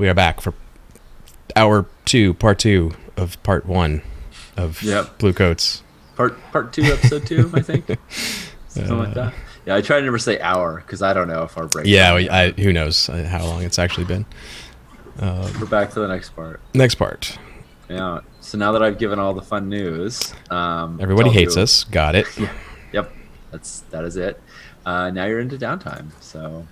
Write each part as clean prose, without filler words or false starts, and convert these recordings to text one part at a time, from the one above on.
We are back for hour 2, part 2 of part 1 of Blue Coats. Part 2, episode 2, I think. Something like that. Yeah, I try to never say hour because I don't know if our break. Yeah, who knows how long it's actually been. We're back to the next part. Next part. Yeah. So now that I've given all the fun news, everybody hates us. Got it. Yeah. Yep. That is it. Now you're into downtime. So.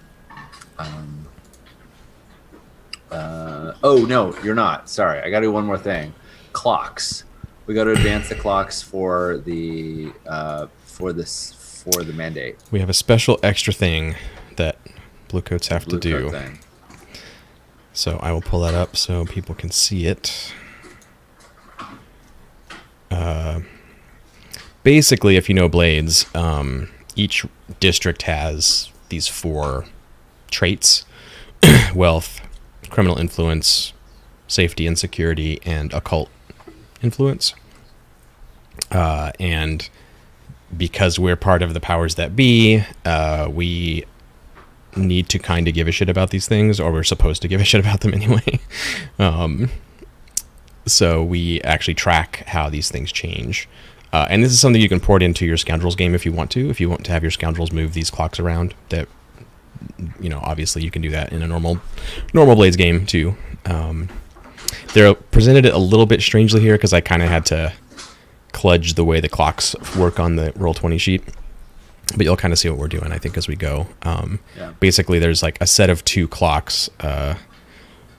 Oh no, you're not. Sorry, I got to do one more thing. Clocks. We got to advance the clocks for the mandate. We have a special extra thing that Blue Coats have to do. So I will pull that up so people can see it. Basically, if you know Blades, each district has these 4 traits: wealth, criminal influence, safety and security, and occult influence. And because we're part of the powers that be, we need to kind of give a shit about these things, or we're supposed to give a shit about them anyway. So we actually track how these things change. And this is something you can port into your Scoundrels game if you want to. If you want to have your Scoundrels move these clocks around, that, obviously you can do that in a normal Blades game too. They're presented a little bit strangely here because I kind of had to kludge the way the clocks work on the Roll20 sheet. But you'll kind of see what we're doing, I think, as we go. Basically, there's like a set of 2 clocks to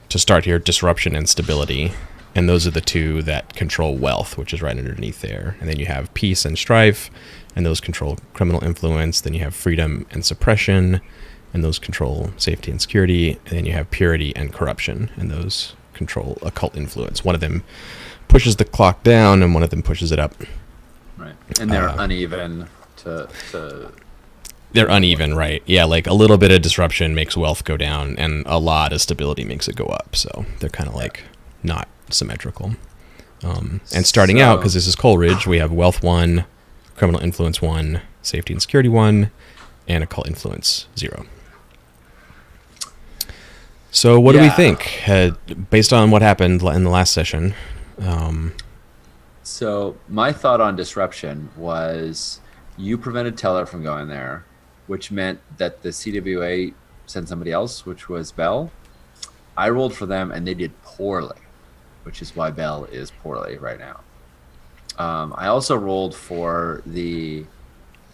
start here: disruption and stability. And those are the 2 that control wealth, which is right underneath there. And then you have peace and strife, and those control criminal influence. Then you have freedom and suppression, and those control safety and security. And then you have purity and corruption, and those control occult influence. One of them pushes the clock down, and one of them pushes it up. Right. And they're uneven They're uneven, right? Yeah, like a little bit of disruption makes wealth go down, and a lot of stability makes it go up. So they're kind of like not symmetrical. And starting out, because this is Coleridge, we have wealth 1, criminal influence 1, safety and security 1, and occult influence 0. So what do we think, based on what happened in the last session? So my thought on disruption was you prevented Teller from going there, which meant that the CWA sent somebody else, which was Bell. I rolled for them, and they did poorly, which is why Bell is poorly right now. I also rolled for the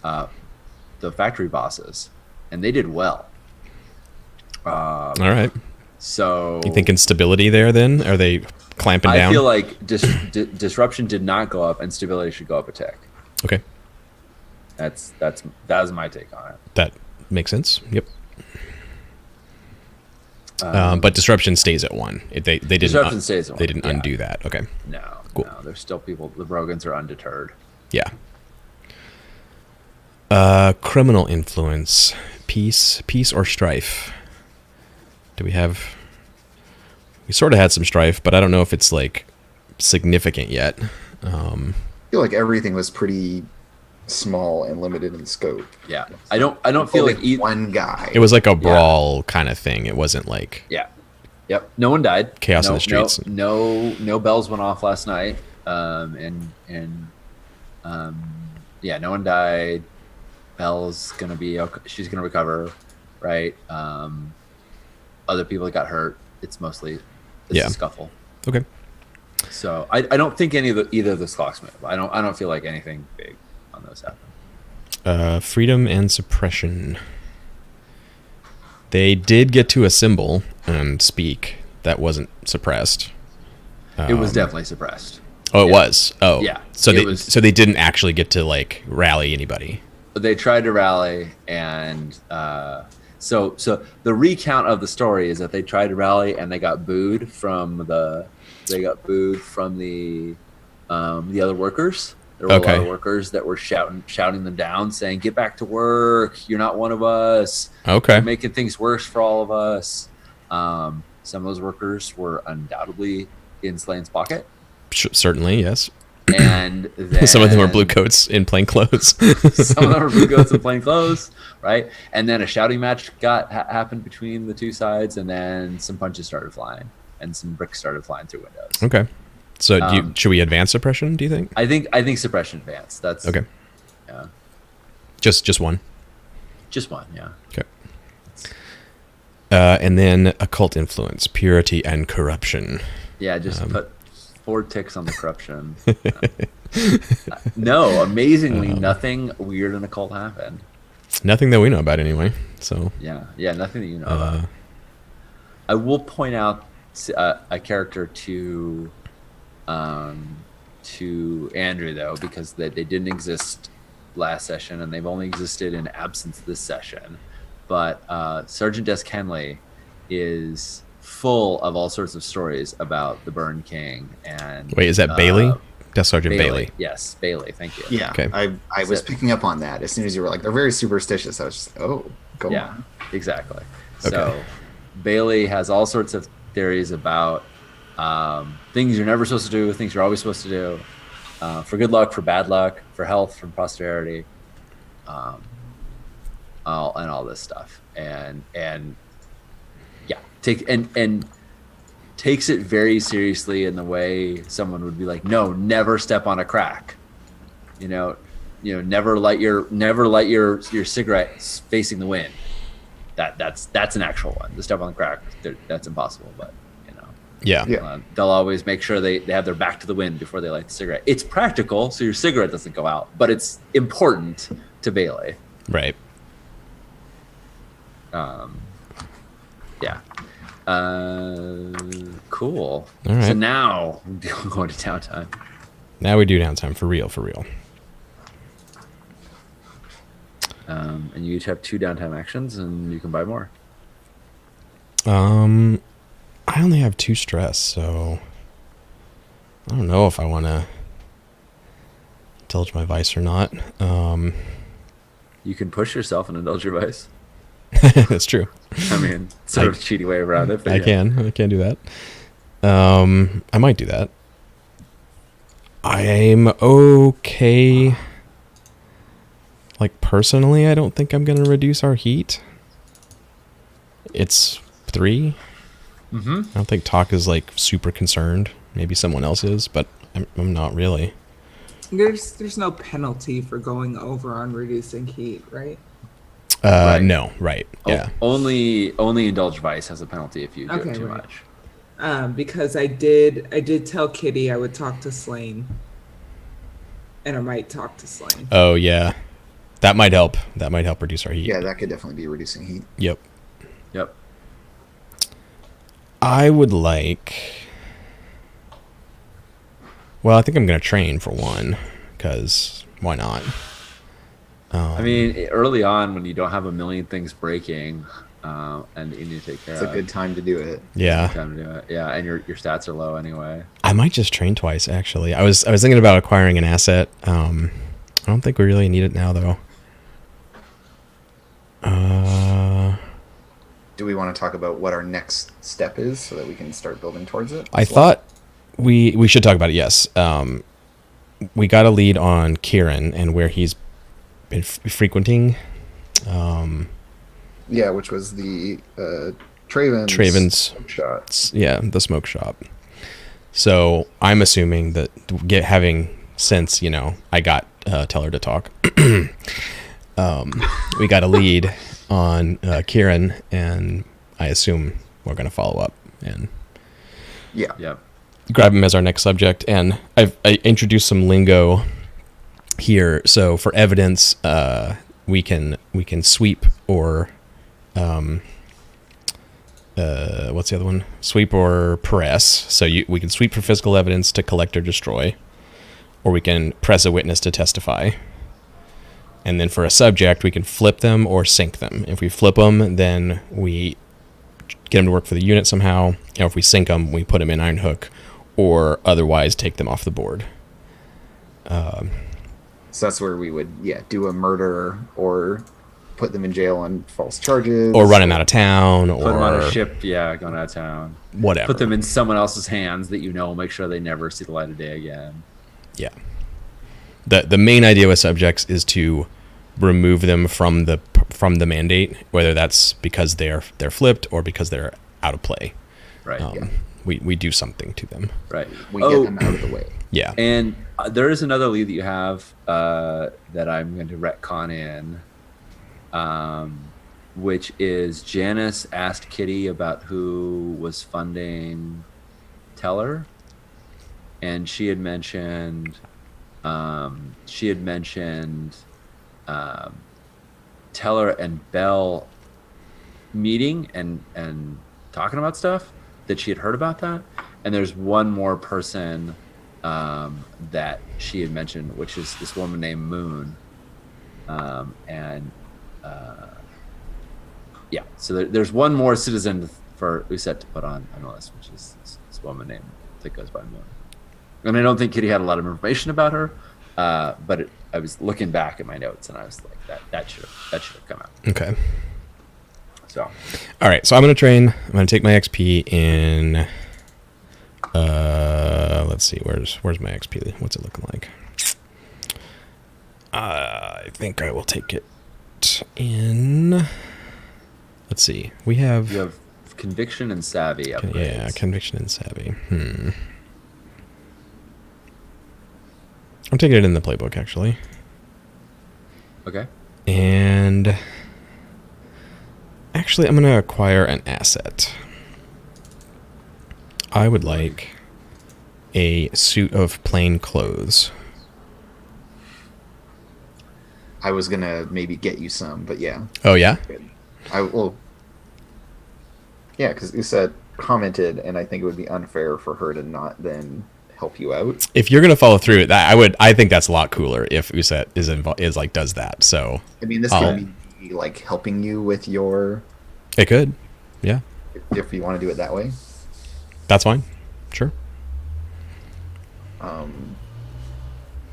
factory bosses, and they did well. All right. So you think instability there then? Are they clamping down? I feel like disruption did not go up, and stability should go up a tick. Okay. That was my take on it. That makes sense. Yep. But disruption stays at 1. They didn't. Disruption stays at 1. They didn't undo that. Okay. No. Cool. No. There's still people. The Brogans are undeterred. Yeah. Criminal influence, peace or strife. Do we have? We sort of had some strife, but I don't know if it's like significant yet. I feel like everything was pretty small and limited in scope. Yeah, I don't feel like one guy. It was like a brawl kind of thing. It wasn't like Yep. No one died. Chaos in the streets. No bells went off last night. No one died. Belle's gonna be okay. She's gonna recover, right? Other people that got hurt. It's mostly a scuffle. Okay. So I don't think either of those clocks move. I don't feel like anything big on those happen. Freedom and suppression. They did get to a symbol and speak that wasn't suppressed. It was definitely suppressed. Oh, it was. Oh, yeah. So they didn't actually get to like rally anybody. They tried to rally, and so the recount of the story is that they tried to rally and they got booed from the other workers. There were a lot of workers that were shouting them down, saying, "Get back to work! You're not one of us. Okay, you're making things worse for all of us." Some of those workers were undoubtedly in Slane's pocket. Certainly, yes. And then Some of them are blue coats in plain clothes. some of them are blue coats in plain clothes, right? And then a shouting match happened between the two sides, and then some punches started flying, and some bricks started flying through windows. Okay. So should we advance suppression, do you think? I think suppression advance. That's Okay. Yeah, Just one. just one. Yeah. Okay. And then occult influence, purity, and corruption. Yeah, just put 4 ticks on the corruption. No, amazingly, nothing weird in occult happened. Nothing that we know about anyway. So Yeah, nothing that you know about. I will point out a character to Andrew though, because they didn't exist last session, and they've only existed in absence this session. But Sergeant Des Kenley is full of all sorts of stories about the Burn King. And wait, is that Bailey? That's Sergeant Bailey. Yes, Bailey. Thank you. Yeah, Okay. I was picking up on that as soon as you were like, they're very superstitious. I was just, go on. Exactly. Okay. So Bailey has all sorts of theories about things you're never supposed to do, things you're always supposed to do, for good luck, for bad luck, for health, for prosperity, all this stuff, and yeah, takes it very seriously in the way someone would be like, no, never step on a crack, never light your cigarette facing the wind. That's an actual one. The step on the crack, that's impossible, but Yeah. they'll always make sure they have their back to the wind before they light the cigarette. It's practical, so your cigarette doesn't go out, but it's important to Bailey. Right. Yeah. Cool. All right. So now we're going to downtime. Now we do downtime for real. And you each have 2 downtime actions, and you can buy more. I only have 2 stress, so I don't know if I want to indulge my vice or not. You can push yourself and indulge your vice. That's true. I mean, sort of a cheaty way around it. But I can do that. I might do that. I'm okay. Like, personally, I don't think I'm going to reduce our heat. It's 3. Mm-hmm. I don't think Talk is, like, super concerned. Maybe someone else is, but I'm not really. There's no penalty for going over on reducing heat, right? Right. No, right. Yeah. Only indulge vice has a penalty if you do it too much. Because I did tell Kitty I would talk to Slane, and I might talk to Slane. Oh, yeah. That might help. That might help reduce our heat. Yeah, that could definitely be reducing heat. Yep. I would like... Well, I think I'm going to train for one, because why not? I mean, early on when you don't have a million things breaking, and you need to take care It's of. a good time to do it. Yeah. Time to do it. Yeah, and your stats are low anyway. I might just train twice, actually. I was thinking about acquiring an asset. I don't think we really need it now, though. Do we want to talk about what our next step is so that we can start building towards it? I thought we should talk about it, yes. We got a lead on Kieran and where he's been frequenting. Yeah, which was the Traven's shots. Yeah, the smoke shop. So I'm assuming that since I got Teller to talk, we got a lead on Kieran, and I assume we're going to follow up and grab him as our next subject. And I introduced some lingo here. So for evidence, we can sweep or what's the other one? Sweep or press. So we can sweep for physical evidence to collect or destroy, or we can press a witness to testify. And then for a subject, we can flip them or sink them. If we flip them, then we get them to work for the unit somehow. And if we sink them, we put them in Iron Hook, or otherwise take them off the board. So that's where we would, do a murder or put them in jail on false charges. Or running out of town. Put them on a ship, going out of town. Whatever. Put them in someone else's hands that will make sure they never see the light of day again. Yeah. The main idea with subjects is to remove them from the mandate, whether that's because they're flipped or because they're out of play. Right. We do something to them. Right. We get them out of the way. Yeah. And there is another lead that you have that I'm going to retcon in, which is Janice asked Kitty about who was funding Teller, and she had mentioned Teller and Bell meeting and talking about stuff that she had heard about that. And there's one more person that she had mentioned, which is this woman named Moon. So there's one more citizen for Uset to put on the list, which is this woman named that goes by Moon. And I don't think Kitty had a lot of information about her, but I was looking back at my notes and I was like, that should have come out. Okay. So, all right. So I'm gonna train. I'm gonna take my XP in. Let's see. Where's my XP? What's it looking like? I think I will take it in. Let's see. You have conviction and savvy upgrades. Yeah, conviction and savvy. I'm taking it in the playbook, actually. Okay. And actually, I'm going to acquire an asset. I would like a suit of plain clothes. I was gonna maybe get you some, but yeah. Oh, yeah? Yeah, because you said commented, and I think it would be unfair for her to not then help you out. If you're going to follow through, I think that's a lot cooler if Uset does that. So I mean, this could be like helping you with your. It could, yeah. If you want to do it that way. That's fine. Sure.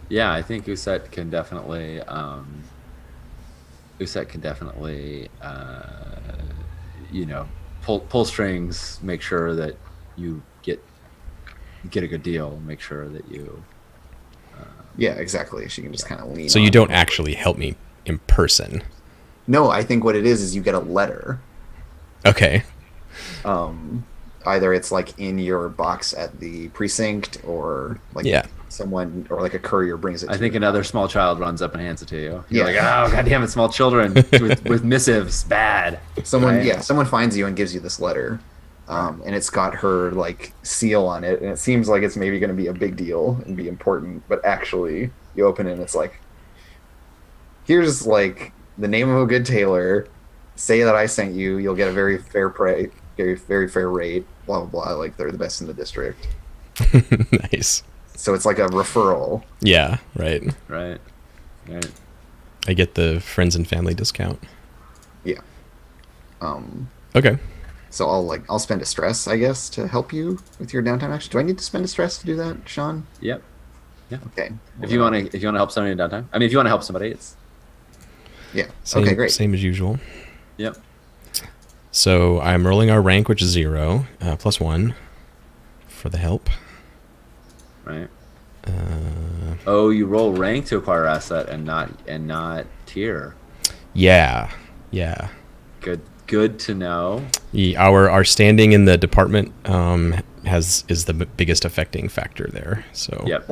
Yeah, I think Uset can definitely pull strings, make sure that you get a good deal, make sure that you yeah, exactly. She can just kind of lean. So you don't actually help me in person. No, I think what it is you get a letter. Okay. Either it's like in your box at the precinct, or like someone, or like a courier brings it. I think another small child runs up and hands it to you. You're like, oh goddamn it, small children with missives, bad. Someone finds you and gives you this letter, and it's got her like seal on it, and it seems like it's maybe going to be a big deal and be important, but actually you open it and it's like, here's like the name of a good tailor. Say that I sent you. You'll get a very fair price. Very, very fair rate, blah, blah, blah. Like, they're the best in the district. Nice. So it's like a referral. Yeah, right. Right. I get the friends and family discount. Yeah. Okay. So I'll spend a stress, I guess, to help you with your downtime action. Do I need to spend a stress to do that, Sean? Yep. Yeah. Okay. If you want to help somebody in downtime. I mean, if you want to help somebody, it's. Yeah. Okay, great. Same as usual. Yep. So I'm rolling our rank, which is 0, +1 for the help. Right. You roll rank to acquire asset and not tier. Yeah. Good to know. Our standing in the department is the biggest affecting factor there. So yep.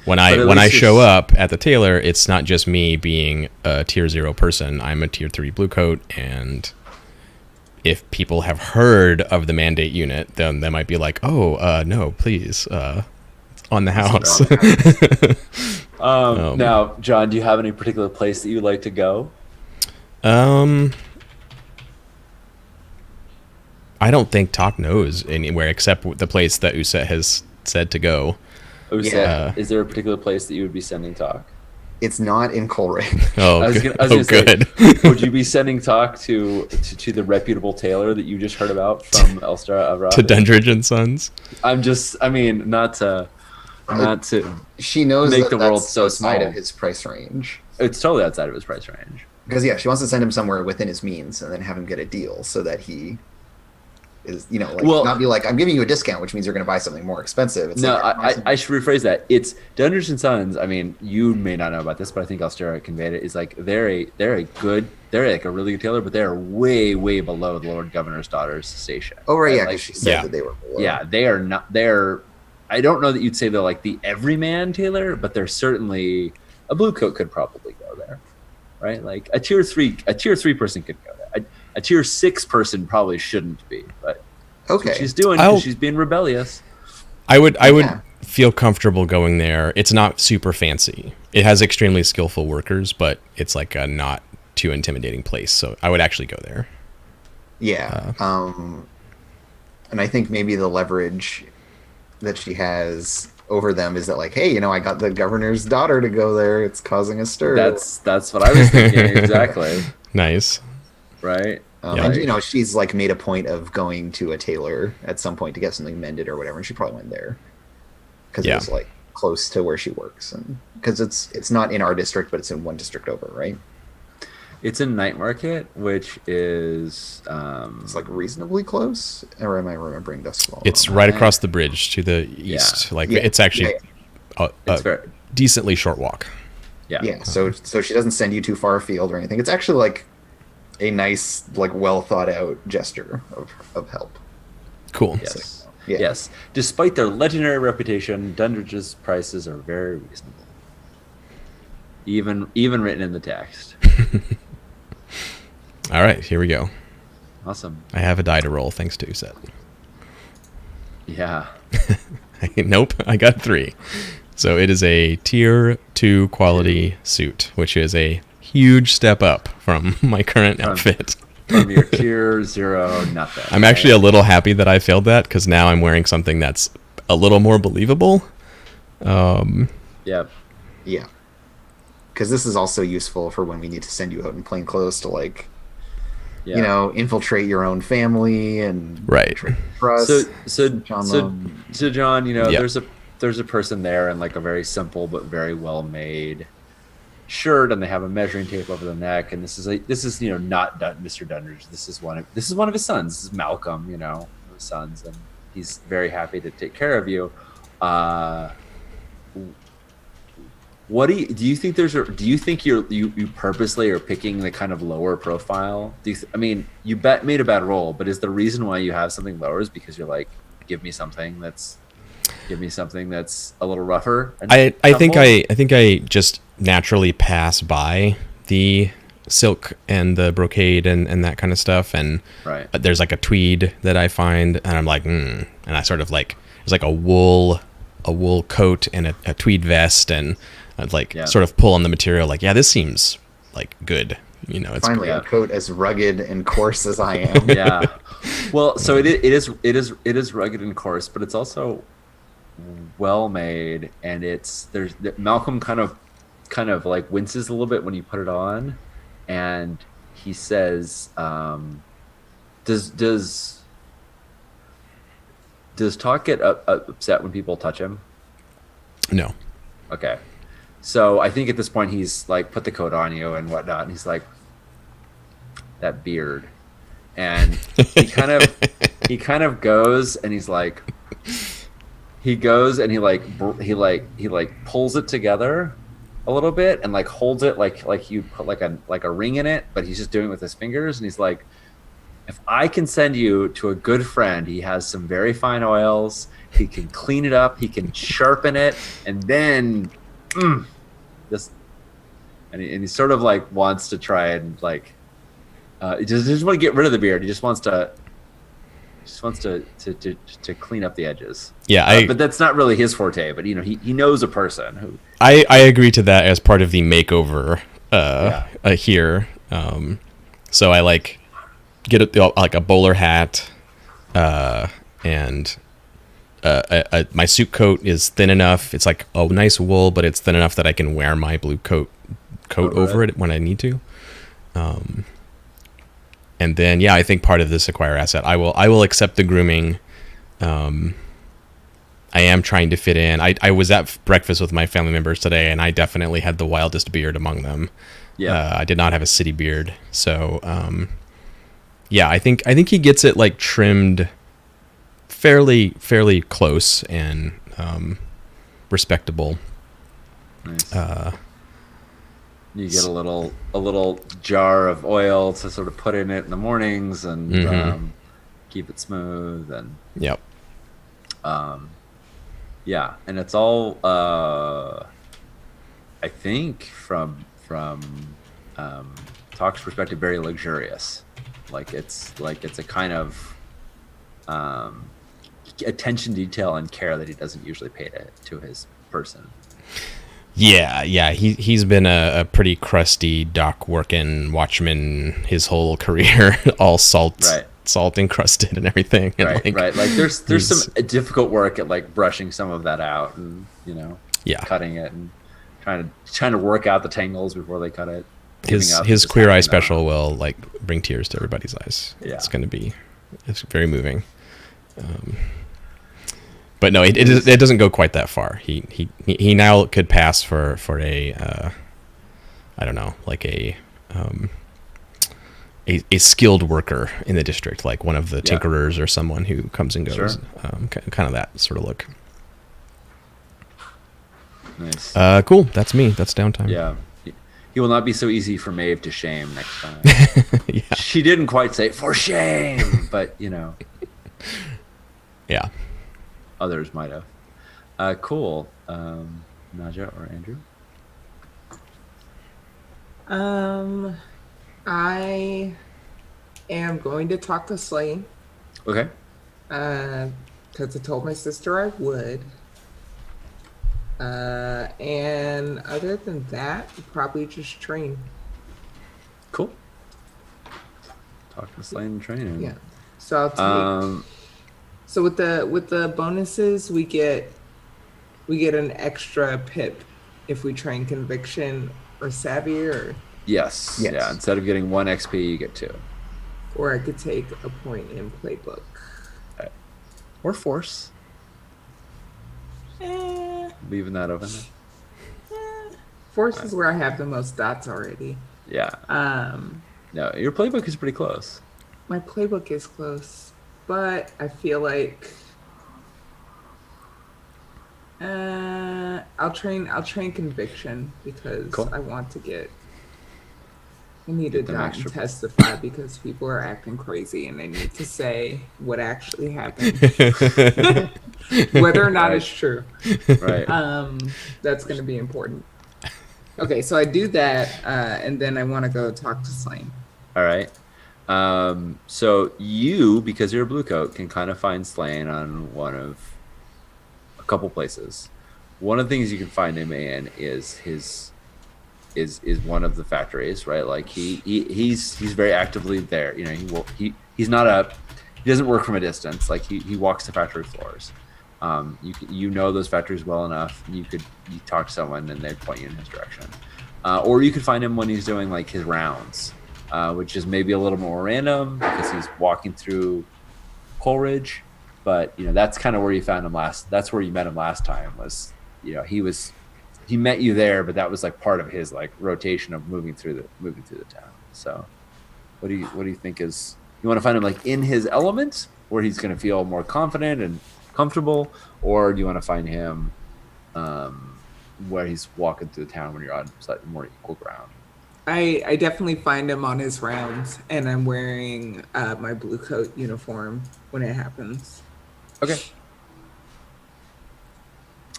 When I show up at the tailor, it's not just me being a tier 0 person. I'm a tier 3 blue coat, and if people have heard of the mandate unit, then they might be like, "Oh, no, please, on the house." Now, John, do you have any particular place that you'd like to go? I don't think Talk knows anywhere except the place that Uset has said to go. Uset, is there a particular place that you would be sending Talk? It's not in Coleraine. Oh, good. Say, would you be sending Talk to the reputable tailor that you just heard about from Elstar Avrad? To Dendridge and Sons? Not to. She knows make that the world that's so outside small. of his price range. It's totally outside of his price range. Because she wants to send him somewhere within his means and then have him get a deal so that he is, you know, like Well- not be like, I'm giving you a discount, which means you're going to buy something more expensive. It's No, like, I should rephrase that. It's Dungeons and Sons. I mean, you may not know about this, but I think Alstera conveyed it. Is like they're like a really good tailor, but they're way below the Lord Governor's daughter's station. oh right, yeah, Like, because she said Yeah. that they were below. yeah, they are not. They're. I don't know that you'd say they're like the everyman tailor, but they're certainly a blue coat could probably go there, right? Like a tier 3 person could go there. A tier 6 person probably shouldn't be, but that's what Okay. she's doing I'll- because she's being rebellious. I would Yeah. feel comfortable going there. It's not super fancy. It has extremely skillful workers, but it's like a not too intimidating place. So I would actually go there. Yeah. And I think maybe the leverage that she has over them is that like, hey, you know, I got the governor's daughter to go there. It's causing a stir. That's what I was thinking exactly, Nice. right? Yeah. And you know, she's like made a point of going to a tailor at some point to get something mended or whatever, and she probably went there because Yeah. it was like close to where she works, and because it's not in our district, but it's in one district over, right? It's in Night Market, which is It's like reasonably close, or am I remembering this wrong? It's right across the bridge to the east. Like Yeah. it's actually Yeah. a it's very decently short walk. yeah. So she doesn't send you too far afield or anything. It's actually like a nice, like well thought out gesture of help. Cool. Yes. Yeah. Yes. Despite their legendary reputation, Dundrage's prices are very reasonable. Even written in the text. All right, here we go. Awesome. I have a die to roll thanks to Set. Yeah. Nope, I got 3. So it is a tier 2 quality suit, which is a huge step up from my current outfit. From your tier 0 nothing. I'm actually a little happy that I failed that because now I'm wearing something that's a little more believable. Yep. Yeah. Because this is also useful for when we need to send you out in plain clothes to like, Yeah. you know, infiltrate your own family and Right. trust. So John, you know, Yeah. there's a person there in like a very simple but very well made shirt, and they have a measuring tape over the neck, and this is you know not Mr. Dunridge. This is one of his sons. This is Malcolm, you know, one of his sons, and he's very happy to take care of you. What do you think do you think you purposely are picking the kind of lower profile? I mean, you made a bad roll, but is the reason why you have something lower is because you're like, give me something that's a little rougher? And I think tumble? I think I just naturally pass by the silk and the brocade and that kind of stuff, and Right. there's like a tweed that I find, and I'm like, and I sort of like there's like a wool coat and a tweed vest, and I'd like Yeah. sort of pull on the material, like, yeah, this seems like good, you know. It's Finally, Yeah. a coat as rugged and coarse as I am. Yeah. Well, so it is rugged and coarse, but it's also well made, and there's Malcolm kind of like winces a little bit when you put it on, and he says, does Talk get upset when people touch him? no. Okay. So I think at this point he's like put the coat on you and whatnot, and he's like, that beard, and he kind of goes and he's like, he pulls it together a little bit and like holds it like you put like a ring in it, but he's just doing it with his fingers, and he's like, if I can send you to a good friend, he has some very fine oils, he can clean it up, he can sharpen it, and then just and he sort of like wants to try and like he just want to get rid of the beard. He just wants to clean up the edges. Yeah, but that's not really his forte. But you know, he knows a person who. I agree to that as part of the makeover Yeah. here. So I like get like a bowler hat, and my suit coat is thin enough. It's like a nice wool, but it's thin enough that I can wear my blue coat over it when I need to. And then yeah, I think part of this acquire asset, I will accept the grooming. I am trying to fit in. I was at breakfast with my family members today, and I definitely had the wildest beard among them. Yeah. I did not have a city beard, so Yeah, I think he gets it like trimmed fairly close and respectable. Nice. You get a little jar of oil to sort of put in it in the mornings and keep it smooth and Yep. yeah, and it's all I think from Talk's perspective very luxurious. Like it's a kind of attention detail and care that he doesn't usually pay to his person. Yeah. He's been a pretty crusty dock working watchman his whole career, all salt encrusted and everything. And Right. Like there's some difficult work at like brushing some of that out and cutting it and trying to work out the tangles before they cut it. His Queer Eye special will like bring tears to everybody's eyes. Yeah. It's very moving. But no, it doesn't go quite that far. He now could pass for a I don't know, like a skilled worker in the district, like one of the tinkerers or someone who comes and goes. Sure. Kind of that sort of look. Nice. Cool. That's me. That's downtime. Yeah. He will not be so easy for Maeve to shame next time. Yeah. She didn't quite say for shame, but Yeah. Others might have. Cool. Naja or Andrew? I am going to talk to Slane. Okay. Because I told my sister I would. And other than that, probably just train. Cool. Talk to Slane and training. Yeah. So I'll take. So with the bonuses, we get an extra pip if we train conviction or savvy Yes. Yeah. Instead of getting 1 XP, you get 2. or I could take a point in playbook. Or force. Leaving that open. Force is where I have the most dots already. Yeah. No, your playbook is pretty close. My playbook is close, but I feel like I'll train conviction because Cool. I want to get. I need to Get them dot extra- and testify because people are acting crazy and they need to say what actually happened, whether or not Right. it's true. Right. That's going to be important. Okay, so I do that, and then I want to go talk to Slane. All right. So you, because you're a blue coat, can kind of find Slane on a couple places. One of the things you can find him in is is one of the factories, right? Like he's very actively there. He doesn't work from a distance. Like he walks the factory floors. You know those factories well enough. You talk to someone and they point you in his direction. Or you could find him when he's doing like his rounds, which is maybe a little more random because he's walking through Coleridge. But that's kind of where you found him last. That's where you met him last time. Was he met you there, but that was like part of his like rotation of moving through the town. So, what do you think is you want to find him like in his element, where he's going to feel more confident and comfortable, or do you want to find him where he's walking through the town when you're on slightly more equal ground? I definitely find him on his rounds, and I'm wearing my blue coat uniform when it happens. Okay.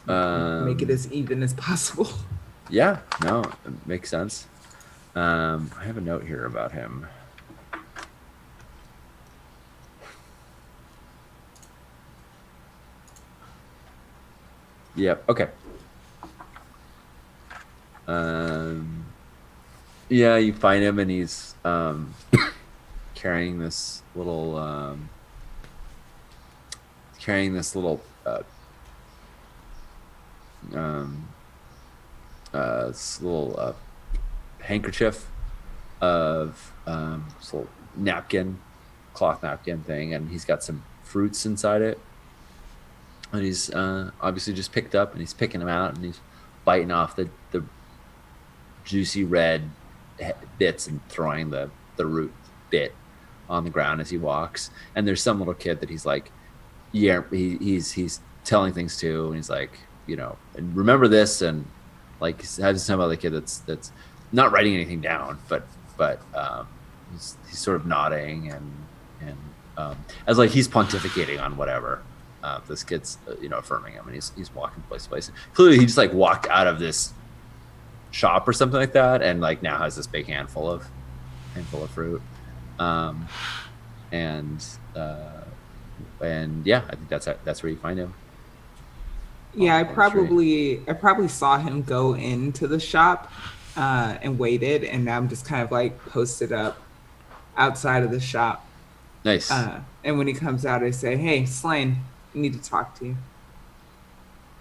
Make it as even as possible. Yeah, no, it makes sense. I have a note here about him. Yep. Okay. Yeah, you find him and he's carrying this little this little handkerchief of this little cloth napkin thing, and he's got some fruits inside it. And he's obviously just picked up, and he's picking them out, and he's biting off the juicy red bits and throwing the root bit on the ground as he walks, and there's some little kid that he's like, yeah, he's telling things to, and he's like, and remember this, and like has some other kid that's not writing anything down, but he's sort of nodding and as like he's pontificating on whatever. This kid's affirming him, and he's walking place to place. Clearly, he just like walked out of this shop or something like that, and like now has this big handful of fruit. And yeah, I think that's where you find him. Yeah, I probably saw him go into the shop and waited, and now I'm just kind of like posted up outside of the shop. Nice. And when he comes out, I say, "Hey, Slain, I need to talk to you."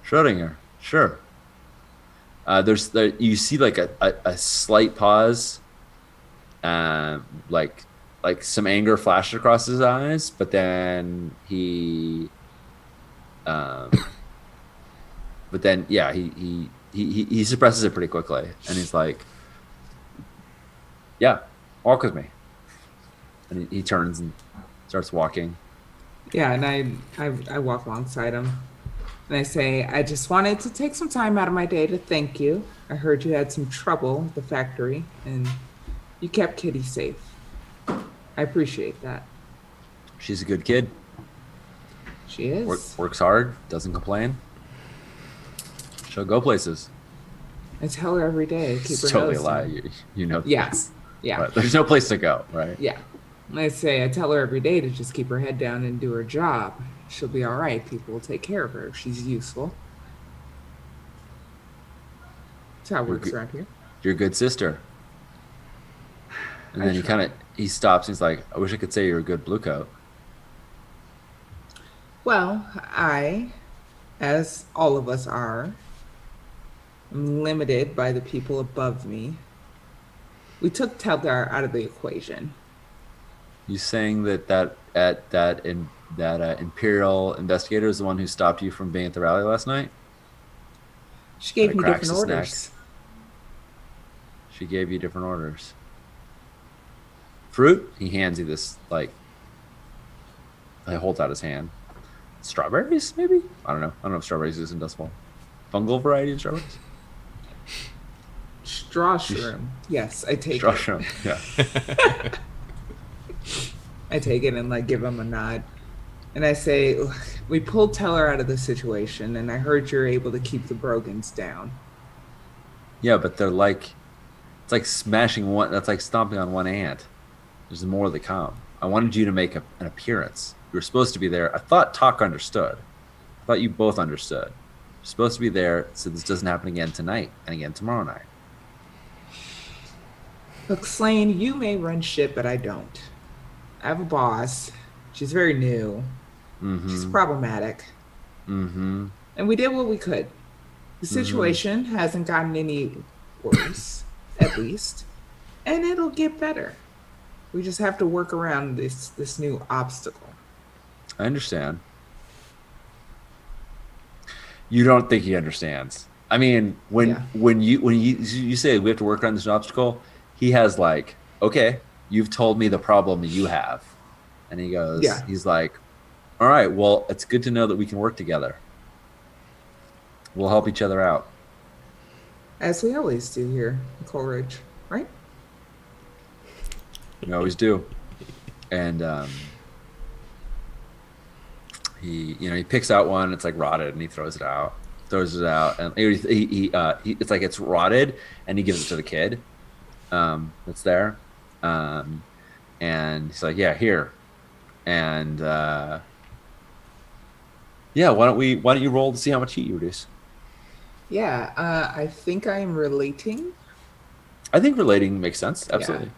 Schrodinger, sure. You see like a slight pause, like some anger flashed across his eyes, but then he suppresses it pretty quickly, and he's like, "Yeah, walk with me." And he turns and starts walking. Yeah, and I walk alongside him, and I say, "I just wanted to take some time out of my day to thank you. I heard you had some trouble at the factory, and you kept Kitty safe. I appreciate that." She's a good kid. She is. Works hard, doesn't complain. She'll go places. I tell her every day. Keep It's her totally a nose lie. down. You know. Yes. Yeah. But there's no place to go, right? Yeah. And I tell her every day to just keep her head down and do her job. She'll be all right. People will take care of her. She's useful. That's how it works around here. You're a good sister. And then he stops and he's like, "I wish I could say you're a good blue coat." Well, I, as all of us are, am limited by the people above me. We took Teldar out of the equation. You saying that Imperial investigator is the one who stopped you from being at the rally last night? She gave me cracks different his neck. orders. She gave you different orders. Fruit? He hands you this, like, he holds out his hand. Strawberries, maybe? I don't know if strawberries is in Dust Bowl. Fungal variety of strawberries? Straw shroom. Yes, I take Straw it. shroom, yeah. I take it and like give him a nod. And I say, "Look, we pulled Teller out of the situation, and I heard you're able to keep the Brogans down." Yeah, but they're like, it's like smashing one, that's like stomping on one ant. There's more that come. I wanted you to make an appearance. You were supposed to be there. I thought Talk understood. I thought you both understood. You're supposed to be there so this doesn't happen again tonight and again tomorrow night. Look, Slain, you may run shit, but I don't. I have a boss. She's very new. Mm-hmm. She's problematic. Mm-hmm. And we did what we could. The situation hasn't gotten any worse, at least. And it'll get better. We just have to work around this new obstacle. I understand. You don't think he understands. I mean, when you say we have to work around this obstacle, he has like, okay, you've told me the problem that you have. And he goes, he's like, all right, well, it's good to know that we can work together. We'll help each other out. As we always do here in Coleridge, right? We always do. And he picks out one. It's like rotted, and he throws it out. And it's like it's rotted, and he gives it to the kid that's there. And he's like, yeah, here. And why don't you roll to see how much heat you reduce? Yeah, I think I'm relating. I think relating makes sense. Absolutely.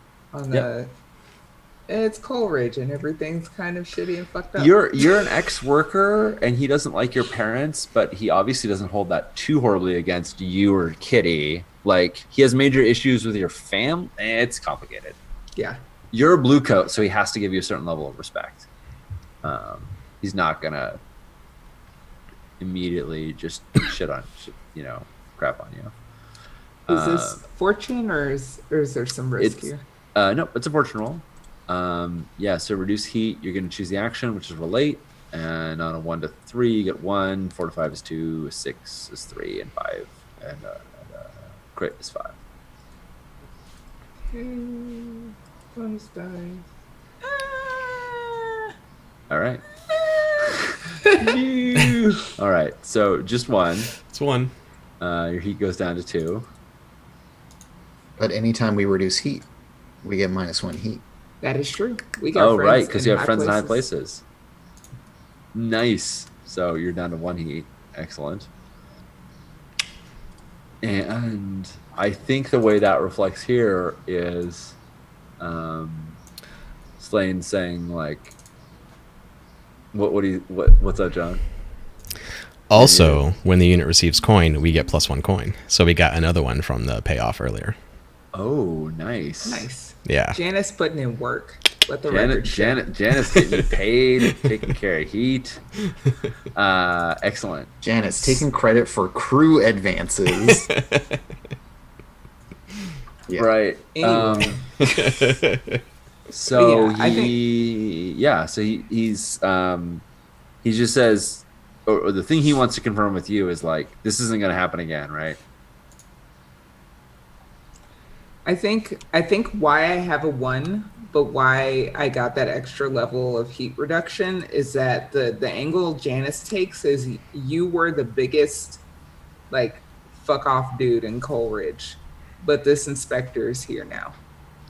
It's Coleridge and everything's kind of shitty and fucked up. You're an ex-worker and he doesn't like your parents, but he obviously doesn't hold that too horribly against you or Kitty. Like, he has major issues with your fam. It's complicated. Yeah. You're a blue coat, so he has to give you a certain level of respect. He's not gonna immediately just crap on you. Is this fortune or is there some risk here? No, it's a fortune roll. Yeah, so reduce heat, you're going to choose the action, which is relate. And on a 1 to 3, you get 1. 4 to 5 is 2. 6 is 3. And 5. And crit is 5. Bonus die. All right. All right. So just 1. It's 1. Your heat goes down to 2. But anytime we reduce heat, we get -1 heat. That is true. We got Oh, friends right, because in you have high friends in high places. Nice. So you're down to 1 heat. Excellent. And I think the way that reflects here is Slane saying, like, what's up, John? Also, when the unit receives coin, we get +1 coin. So we got another one from the payoff earlier. Oh, nice. Nice. Yeah. Janice putting in work. Let the record show. Janice getting paid, taking care of heat. Excellent. Janet's taking credit for crew advances. Yeah. Right. Anyway. So But yeah, I he just says, or the thing he wants to confirm with you is like, this isn't going to happen again, right? I think why I have a 1, but why I got that extra level of heat reduction is that the angle Janice takes is you were the biggest, like, fuck off dude in Coleridge, but this inspector is here now.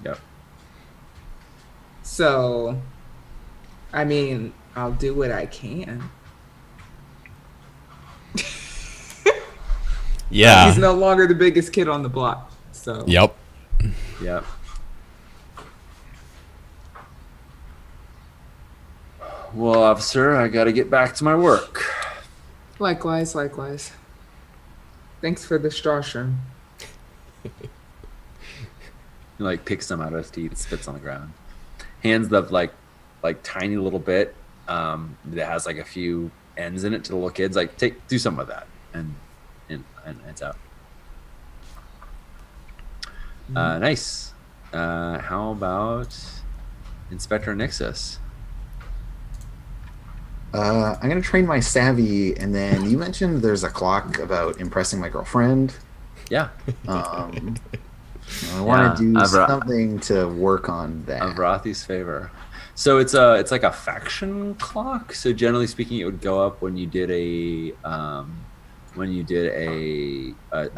Yep. So, I mean, I'll do what I can. Yeah. He's no longer the biggest kid on the block. So Yep. Yep. Well, officer, I got to get back to my work. Likewise. Thanks for the Straussrum. He like picks some out of his teeth, spits on the ground, hands the like tiny little bit that has like a few ends in it to the little kids. Like, do some of that, and it's out. Nice. How about Inspector Nixus? I'm gonna train my savvy, and then you mentioned there's a clock about impressing my girlfriend. Yeah. I want to do Avra- something to work on that. Of Rothy's favor. So it's like a faction clock. So generally speaking, it would go up when you did a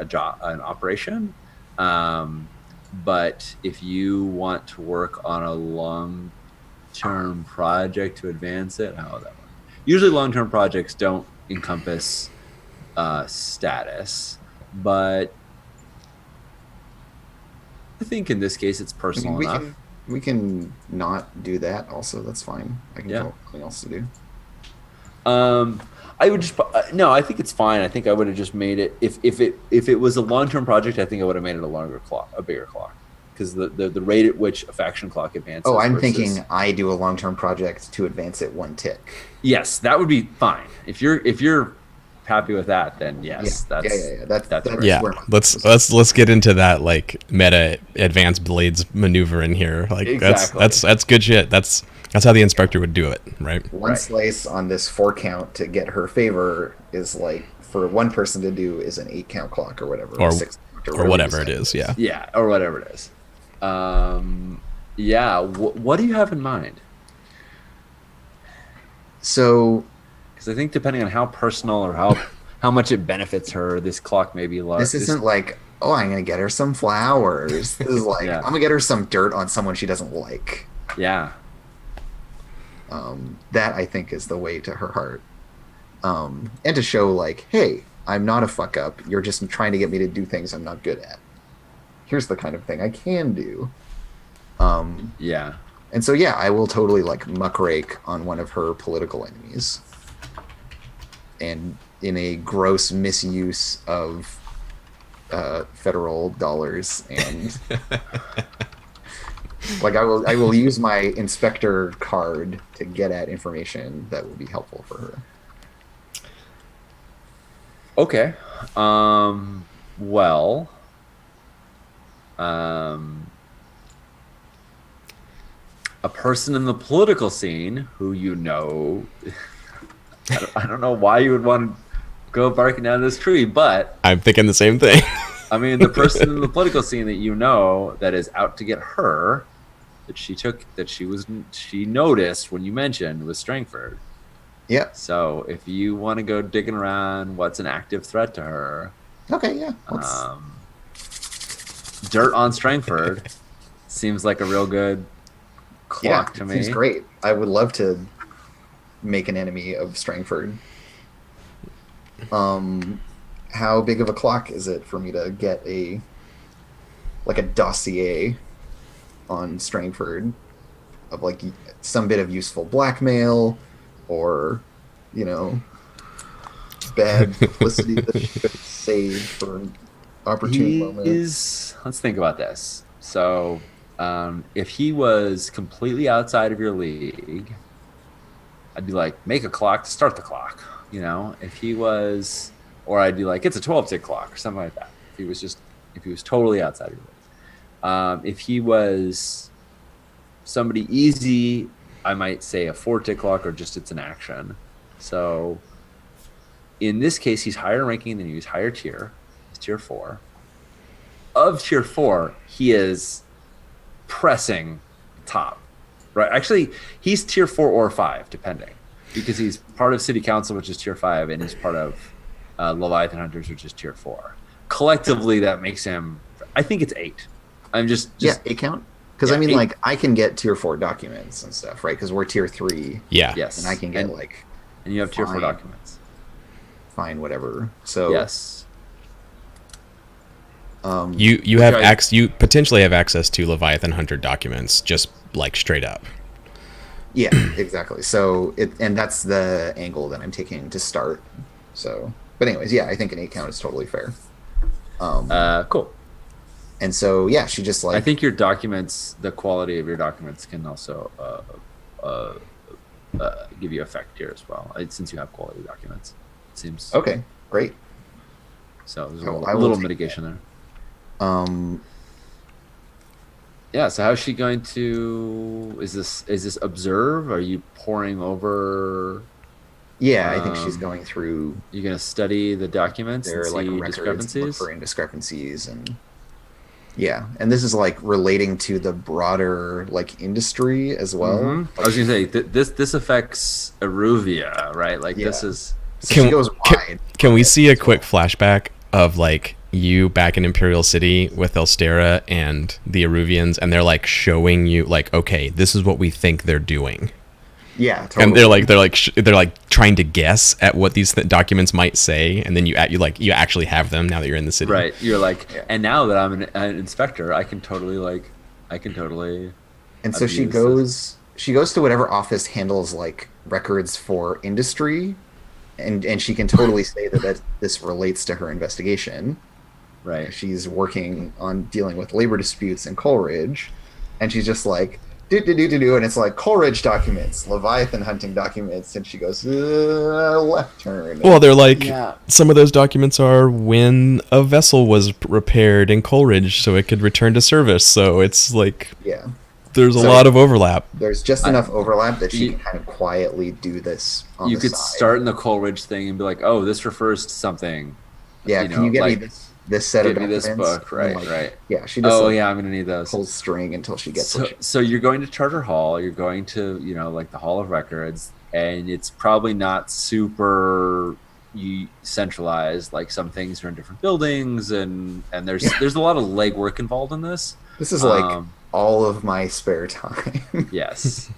job, an operation. But if you want to work on a long-term project to advance it, how would that work? Usually, long-term projects don't encompass status, but I think in this case it's personal enough. We can not do that. Also, that's fine. I can Yeah. tell something else to do. I would just no. I think it's fine. I think I would have just made it if it was a long-term project. I think I would have made it a bigger clock, because the rate at which a faction clock advances. Oh, I'm versus- thinking I do a long-term project to advance it 1 tick. Yes, that would be fine. If you're happy with that, then yes, Yeah. that's That's Yeah. where my- Let's get into that, like, meta advanced blades maneuver in here. Like, Exactly. that's good shit. That's how the inspector would do it, right? One Right. slice on this 4 count to get her favor is like for one person to do is an 8 count clock or whatever, Or 6 count or whatever you it said. is. Yeah. Yeah, or whatever it is. Yeah. What do you have in mind? So Because I think depending on how personal or how much it benefits her, this clock may be this isn't like, oh, I'm gonna get her some flowers. This is like, Yeah. I'm gonna get her some dirt on someone she doesn't like. Yeah. That I think is the way to her heart. And to show like, hey, I'm not a fuck up. You're just trying to get me to do things I'm not good at. Here's the kind of thing I can do. Yeah. And so yeah, I will totally like muckrake on one of her political enemies. And in a gross misuse of federal dollars, and like I will use my inspector card to get at information that will be helpful for her. Okay. Well. a person in the political scene who you know. I don't know why you would want to go barking down this tree, but I'm thinking the same thing. I mean, the person in the political scene that you know that is out to get her, that she noticed when you mentioned was Strangford. Yeah. So if you want to go digging around, what's an active threat to her? Okay. Yeah. Dirt on Strangford seems like a real good clock to me. Seems great. I would love to make an enemy of Strangford. How big of a clock is it for me to get a dossier on Strangford of like some bit of useful blackmail or, you know, bad publicity that she could save for an opportune moment? Let's think about this. So if he was completely outside of your league, I'd be like, make a clock to start the clock. You know, if he was, or I'd be like, it's a 12-tick clock or something like that. If he was totally outside of your league. If he was somebody easy, I might say a 4-tick clock or just it's an action. So in this case, he's higher ranking than you. He's higher tier. He's tier 4. Of tier 4, he is pressing top. Right? Actually, he's tier 4 or 5, depending. Because he's part of City Council, which is tier 5, and he's part of Leviathan Hunters, which is tier 4. Collectively, that makes him, I think it's 8. I'm just 8 count? Because Yeah, I mean, 8. like, I can get tier 4 documents and stuff, right? Because we're tier 3. Yeah. Yes. And I can get, and you have tier 4 fine. documents. Fine, whatever. So, Yes. You have I- you potentially have access to Leviathan Hunter documents, just like straight up. yeah, exactly. So, and that's the angle that I'm taking to start. So, but anyways, yeah, I think an 8 count is totally fair. Cool. And so, yeah, she just like, I think your documents, the quality of your documents can also give you effect here as well, since you have quality documents. It seems okay, great. So there's Oh, a I will little take mitigation there. Um, Yeah. So how's she going to? Is this observe? Are you poring over? yeah, I think she's Um, going through You're gonna study the documents their and like see records, look discrepancies. for indiscrepancies, and yeah, and this is like relating to the broader like industry as well. Mhm. I Like, was gonna say this affects Eruvia, right? Like this Yeah. is so she goes wide. Can we see a quick flashback of like you back in Imperial City with Elstera and the Eruvians, and they're like showing you like, okay, this is what we think they're doing, Yeah, totally. and they're like trying to guess at what these documents might say, and then you actually have them now that you're in the city. right. You're like, Yeah. and now that I'm an inspector, I can totally. And so abuse she goes to whatever office handles like records for industry, and she can totally say that this relates to her investigation. Right. She's working on dealing with labor disputes in Coleridge, and she's just like do, and it's like Coleridge documents, Leviathan hunting documents, and she goes left turn. Well, they're like, Yeah. some of those documents are when a vessel was repaired in Coleridge so it could return to service. So it's like yeah, there's a So- lot of overlap. there's just enough overlap that she You- can kind of quietly do this on You the could side. start in the Coleridge thing and be like, oh, this refers to something. Yeah, you can know, you get like, me this set of Give me this documents? book, right? And, like, Right. Yeah, she just Oh like, yeah, I'm gonna need those. pulls string until she gets So, what she so you're going to Charter Hall. You're going to, like the Hall of Records, and it's probably not super centralized. Like some things are in different buildings, and there's a lot of legwork involved in this. This is like Um, all of my spare time. Yes.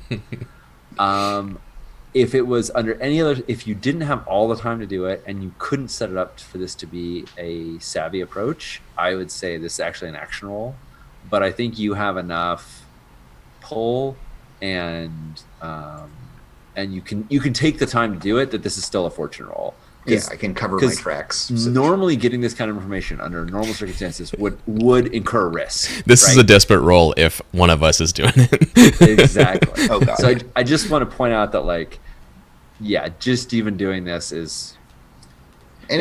If it was under any other, if you didn't have all the time to do it and you couldn't set it up for this to be a savvy approach, I would say this is actually an action roll. But I think you have enough pull and you can take the time to do it, that this is still a fortune roll. Yeah, I can cover my 'cause tracks. Normally getting this kind of information under normal circumstances would incur risk. This is right? a desperate roll if one of us is doing it. Exactly. Oh, God. So I just want to point out that, like, yeah, just even doing this is And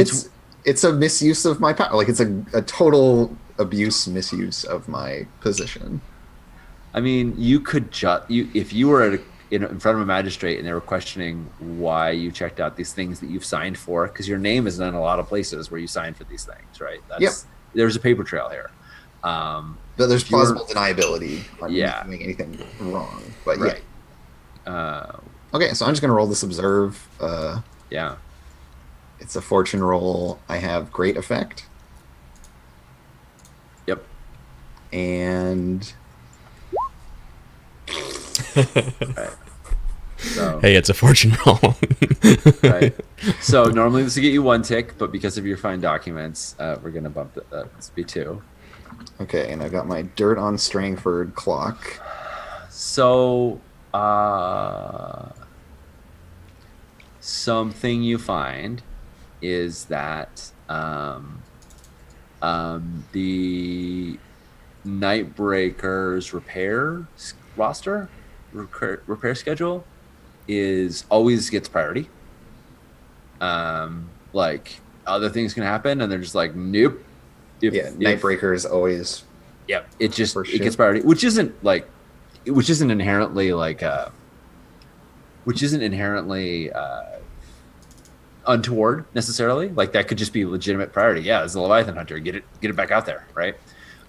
it's a misuse of my power. Like it's a total misuse of my position. I mean, you could if you were in front of a magistrate and they were questioning why you checked out these things that you've signed for, because your name is in a lot of places where you signed for these things, right? There's a paper trail here. But there's plausible deniability on doing anything wrong. But right. Okay, so I'm just gonna roll this observe. Yeah. It's a fortune roll. I have great effect. Yep. And right. So, hey, it's a fortune roll. right. So normally this would get you 1 tick, but because of your fine documents, we're gonna bump it. This be 2. Okay, and I got my dirt on Strangford clock. So, something you find is that the Nightbreakers repair schedule always gets priority. Like other things can happen, and they're just like, nope. Nightbreaker is always. Yep, it gets priority, which isn't inherently untoward necessarily. Like that could just be legitimate priority. Yeah, as a Leviathan hunter, get it back out there, right?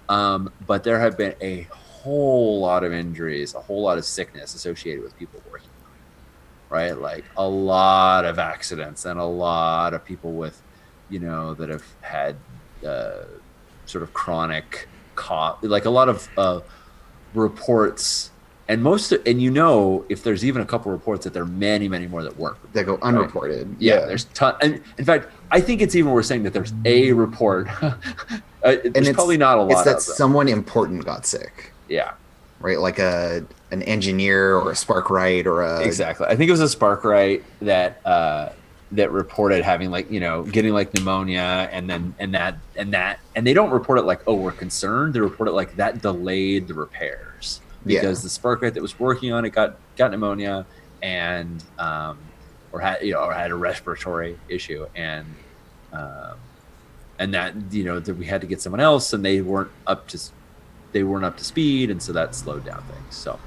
But there have been a whole lot of injuries, a whole lot of sickness associated with people working on it, right? Like a lot of accidents and a lot of people with, that have had sort of chronic cough, like a lot of reports. And if there's even a couple reports that there are many, many more that that go unreported. Right? Yeah, there's ton. And in fact, I think it's even worth saying that there's a report. There's probably not a lot. It's that someone important got sick. Yeah. Right, like an engineer or a Sparkwright or a. Exactly, I think it was a Sparkwright that reported having getting like pneumonia and they don't report it like, oh, we're concerned. They report it like that delayed the repairs. Because the Sparkwright that was working on it got pneumonia and or had a respiratory issue and that that we had to get someone else and they weren't up to speed, and so that slowed down things. So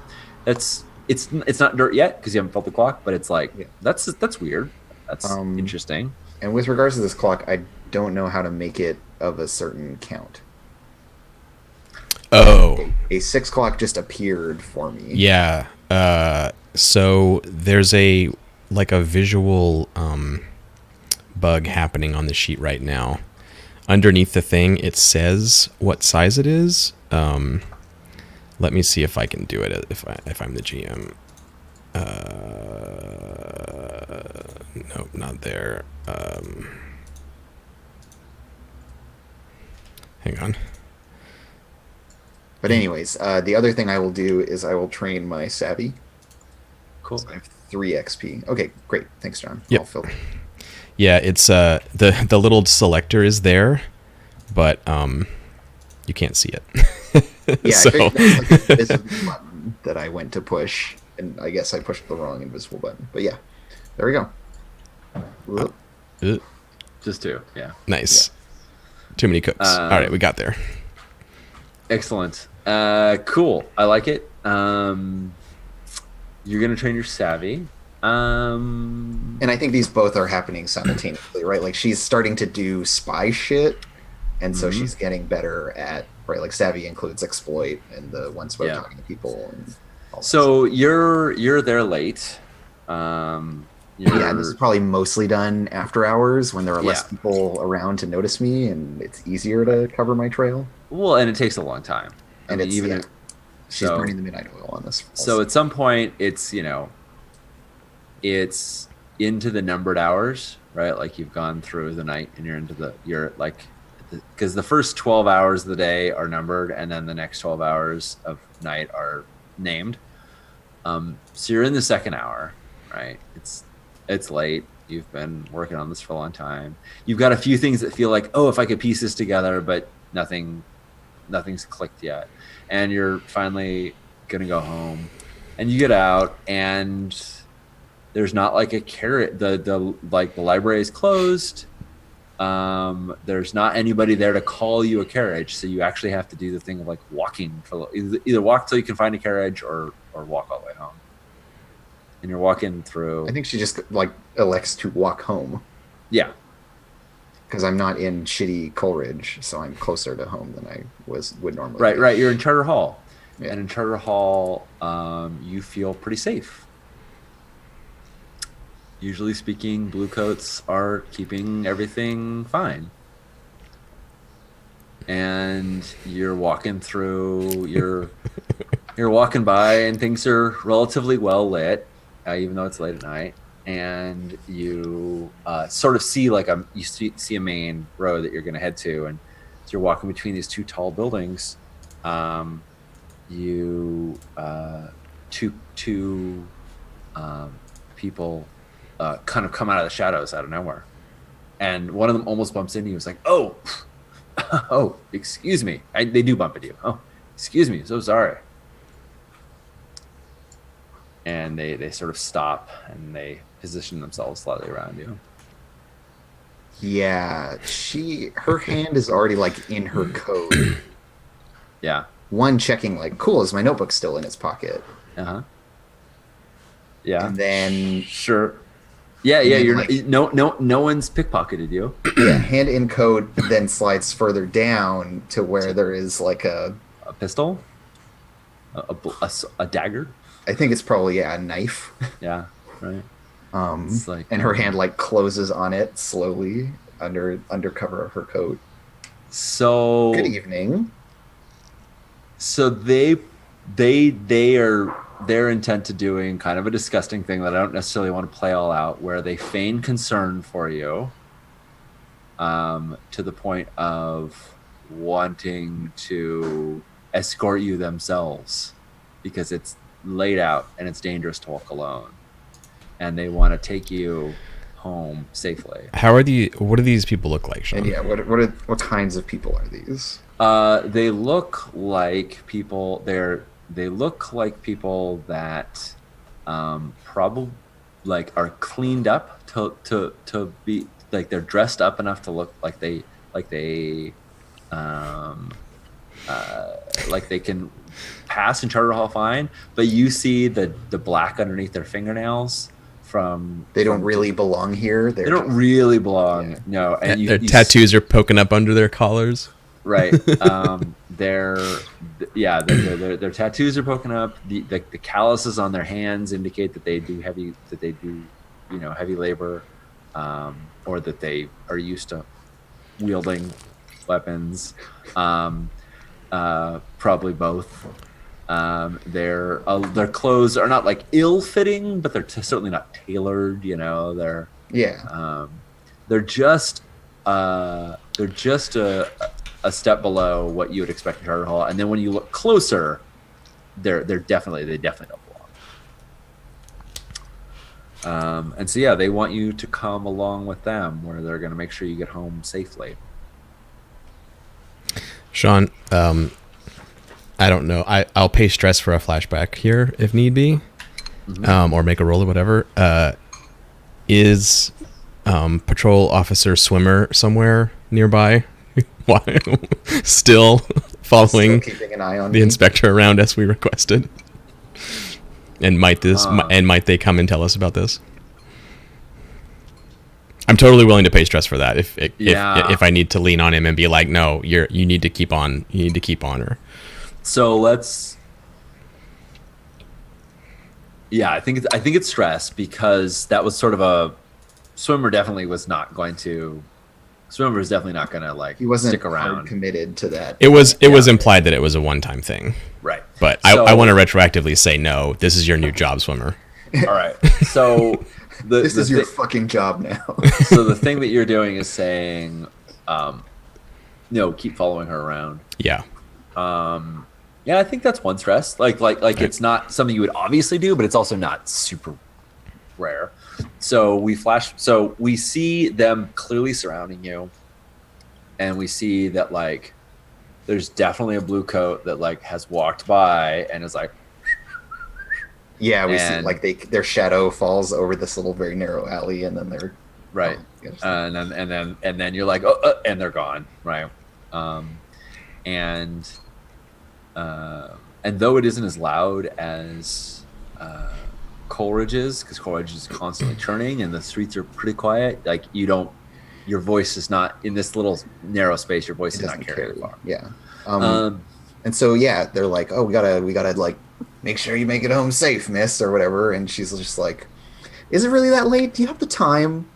it's not dirt yet because you haven't felt the clock, but it's like that's weird. That's interesting. And with regards to this clock, I don't know how to make it of a certain count. Oh, a 6 o'clock just appeared for me. Yeah. So there's a visual bug happening on the sheet right now. Underneath the thing, it says what size it is. Let me see if I can do it if I'm the GM. Nope, not there. Hang on. But anyways, the other thing I will do is I will train my savvy. Cool. So I have 3 XP. Okay, great. Thanks, John. Yep. I'll fill. Yeah, it's the little selector is there, but you can't see it. Yeah, so. I think that's like an invisible button that I went to push, and I guess I pushed the wrong invisible button. But yeah, there we go. Just 2. Yeah. Nice. Yeah. Too many cooks. All right, we got there. Excellent. Cool. I like it. You're gonna train your savvy. And I think these both are happening simultaneously, right? Like she's starting to do spy shit, and so she's getting better at like savvy includes exploit and the ones about talking to people. And all so you're there late. This is probably mostly done after hours when there are less people around to notice me, and it's easier to cover my trail. Well, and it takes a long time. And she's burning the midnight oil on this. So at some point, it's it's into the numbered hours, right? Like you've gone through the night, and because the first 12 hours of the day are numbered, and then the next 12 hours of night are named. So you're in the second hour, right? It's late. You've been working on this for a long time. You've got a few things that feel like, oh, if I could piece this together, but nothing's clicked yet. And you're finally gonna go home, and you get out, and there's not like a carrot. The library is closed. There's not anybody there to call you a carriage, so you actually have to do the thing of like walking for either walk till you can find a carriage or walk all the way home. And you're walking through. I think she just like elects to walk home Yeah, because I'm not in shitty Coleridge, so I'm closer to home than I would normally. right, be. right. You're in Charter Hall, Yeah. and in Charter Hall, you feel pretty safe. Usually speaking, Bluecoats are keeping everything fine. And you're walking through, you're walking by, and things are relatively well lit, even though it's late at night. And you sort of see you see a main road that you're going to head to, and as you're walking between these two tall buildings, two people kind of come out of the shadows out of nowhere, and one of them almost bumps into you. It's like, oh, oh, excuse me. They do bump into you. Oh, excuse me. So sorry. And they sort of stop and they position themselves slightly around you. Yeah, her hand is already like in her code. Yeah. One checking like, cool, is my notebook still in its pocket? Yeah. And then Sure. Yeah, yeah. then, You're like- no one's pickpocketed you. yeah, hand in code then slides further down to where there is like A pistol, a dagger. I think it's probably a knife. Yeah. Right. It's like, And her hand like closes on it slowly under cover of her coat. So Good evening. So they're intent to doing kind of a disgusting thing that I don't necessarily want to play all out, where they feign concern for you, to the point of wanting to escort you themselves, because it's laid out and it's dangerous to walk alone, and they want to take you home safely. What do these people look like, Sean? And yeah, what kinds of people are these? They look like people. They look like people that probably like are cleaned up to be like they're dressed up enough to look like they can pass in Charter Hall fine, but you see the black underneath their fingernails from They don't really belong here. they don't really belong. Yeah. No, and Their tattoos are poking up under their collars. Right. Their tattoos are poking up. The calluses on their hands indicate that they do heavy labor, or that they are used to wielding weapons. Probably both. Their clothes are not like ill-fitting, but they're certainly not tailored. They're just a step below what you would expect in Charter Hall, and then when you look closer, they definitely don't belong. And so yeah, they want you to come along with them, where they're going to make sure you get home safely. Sean, I don't know. I'll pay stress for a flashback here if need be, or make a roll or whatever. Is patrol officer Swimmer somewhere nearby? Why still following keeping an eye on the me. inspector around as we requested? And might they come and tell us about this? I'm totally willing to pay stress for that if I need to lean on him and be like, no, you need to keep on her. So let's. Yeah, I think it's stress, because that was sort of a Swimmer definitely was not going to. Swimmer is definitely not going to He wasn't stick hard around. committed to that. It was implied that it was a one-time thing, Right. but So- I want to retroactively say no. This is your new job, Swimmer. All right. So This is your fucking job now. So the thing that you're doing is saying, keep following her around. Yeah. Yeah, I think that's one stress. Like it's not something you would obviously do, but it's also not super rare. So we see them clearly surrounding you, and we see that like there's definitely a blue coat that like has walked by and is like, Yeah, we see And- like their shadow falls over this little very narrow alley, and then they're right? Yes. And then you're like, oh, and they're gone, right? And though it isn't as loud as Coleridge is, because Coleridge is constantly turning and the streets are pretty quiet, like your voice is not in this little narrow space. Your voice It is not doesn't carrying carry. far. Yeah. Um, And so yeah, they're like, oh, we gotta like make sure you make it home safe, miss, or whatever. And she's just like, is it really that late? Do you have the time?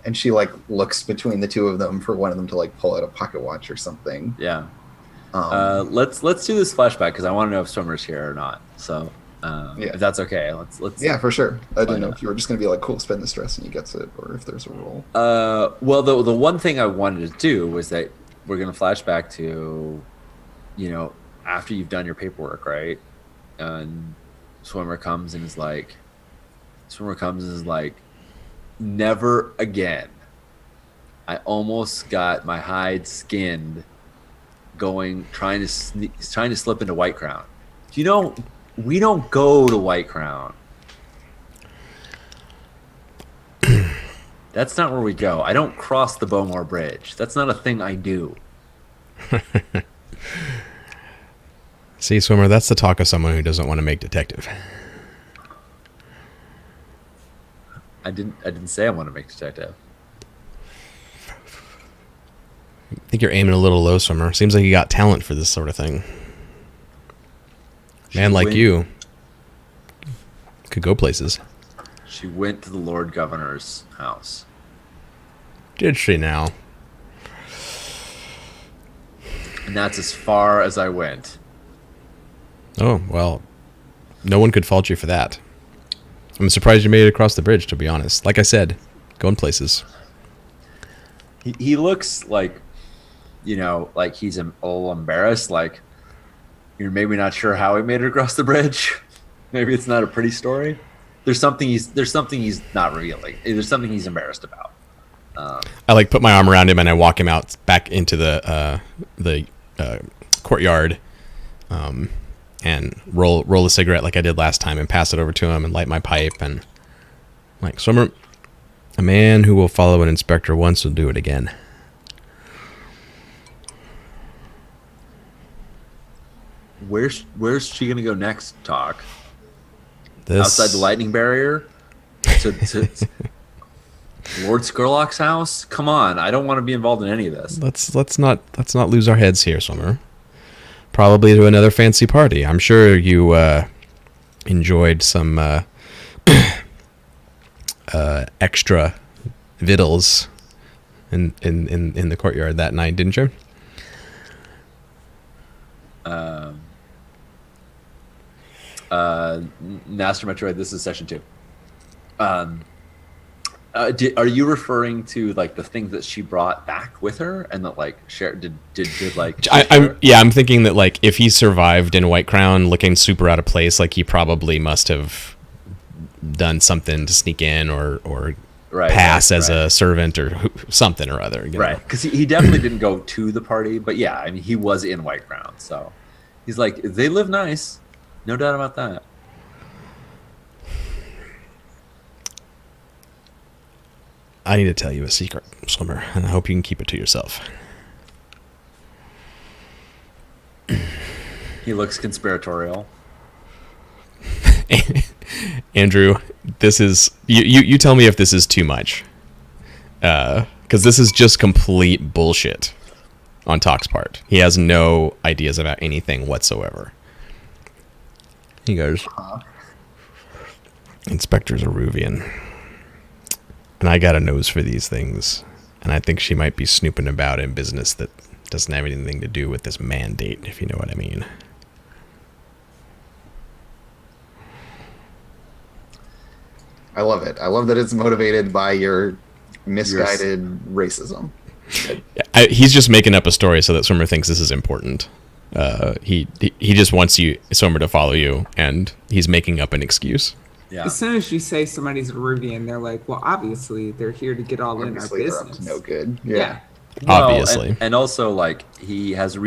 And she like looks between the two of them for one of them to like pull out a pocket watch or something. yeah. Um, Let's do this flashback because I want to know if Swimmer's here or not. So Yeah. if that's okay, let's. yeah, for sure. I didn't Why know not? if you were just gonna be like, cool, spend the stress and he gets it, or if there's a rule. Well, the one thing I wanted to do was that we're gonna flash back to, after you've done your paperwork, right? And Swimmer comes and is like, never again. I almost got my hide skinned, trying to slip into White Crown. We don't go to White Crown. That's not where we go. I don't cross the Bowmore Bridge. That's not a thing I do. See, Swimmer, that's the talk of someone who doesn't want to make detective. I didn't say I want to make detective. I think you're aiming a little low, Swimmer. Seems like you got talent for this sort of thing. Man like you could go places. She went to the Lord Governor's house. Did she now? And that's as far as I went. Oh, well, no one could fault you for that. I'm surprised you made it across the bridge, to be honest. Like I said, going places. He looks like, like he's a little embarrassed. Like, you're maybe not sure how he made it across the bridge. Maybe it's not a pretty story. There's something he's not revealing. There's something he's embarrassed about. I like put my arm around him and I walk him out back into the courtyard, and roll a cigarette like I did last time and pass it over to him and light my pipe and like, Swimmer, a man who will follow an inspector once will do it again. Where's she gonna go next? Talk This outside the lightning barrier to Lord Skurlock's house. Come on, I don't want to be involved in any of this. Let's not lose our heads here, Swimmer. Probably to another fancy party. I'm sure you enjoyed some extra victuals in the courtyard that night, didn't you? Master Metroid, this is session 2. Are you referring to like the things that she brought back with her and that like share did like I'm thinking that like if he survived in White Crown looking super out of place, like he probably must have done something to sneak in or pass as a servant or something or other, right? Because he definitely didn't go to the party, but yeah, I mean he was in White Crown, so he's like, they live nice, no doubt about that. I need to tell you a secret, Swimmer, and I hope you can keep it to yourself. He looks conspiratorial. Andrew, this is you tell me if this is too much, because this is just complete bullshit on Talk's part. He has no ideas about anything whatsoever. He goes, Inspector Zeruvian, and I got a nose for these things, and I think she might be snooping about in business that doesn't have anything to do with this mandate, if you know what I mean. I love it. I love that it's motivated by your misguided racism. He's just making up a story so that Swimmer thinks this is important. He just wants Swimmer to follow you, and he's making up an excuse. Yeah. As soon as you say somebody's Rudian, they're like, well, obviously they're here to get all Obviously, in they're our up business. to no good. Yeah. Obviously. and also like he has a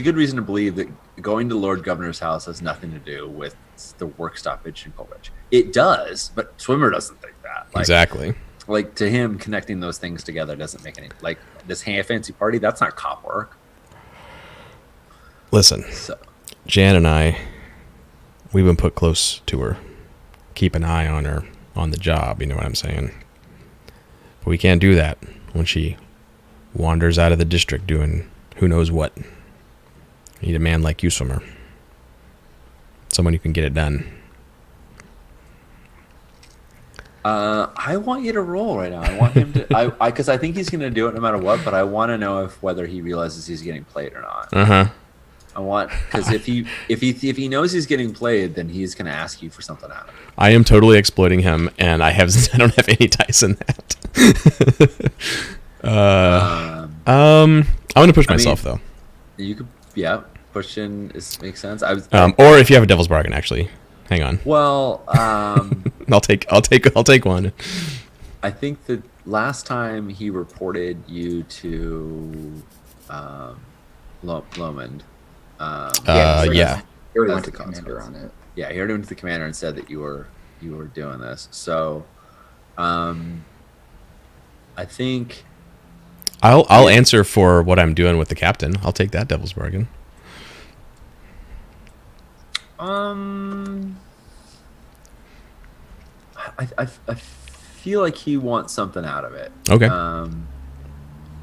good reason to believe that going to Lord Governor's house has nothing to do with the work stoppage in Coleridge. It does, but Swimmer doesn't think that. Like, Exactly. like to him, connecting those things together doesn't make any like this fancy party. That's not cop work. Listen, So Jan and I, we've been put close to her. Keep an eye on her on the job, you know what I'm saying? But we can't do that when she wanders out of the district doing who knows what. We need a man like you, Swimmer. Someone who can get it done. I want you to roll right now. I want him to. Because I think he's going to do it no matter what. But I want to know if whether he realizes he's getting played or not. Uh-huh. I want because if he knows he's getting played, then he's going to ask you for something out of it. I am totally exploiting him, and I don't have any dice in that. I'm gonna push myself though. You could, push in makes sense. Or if you have a devil's bargain, actually, hang on. Well, I'll take one. I think the last time he reported you to Lomond. Yeah. He already went That's to the commander consequence. on it. Yeah, he already went to the commander and said that you were doing this. So, I think I'll answer for what I'm doing with the captain. I'll take that devil's bargain. I feel like he wants something out of it. Okay.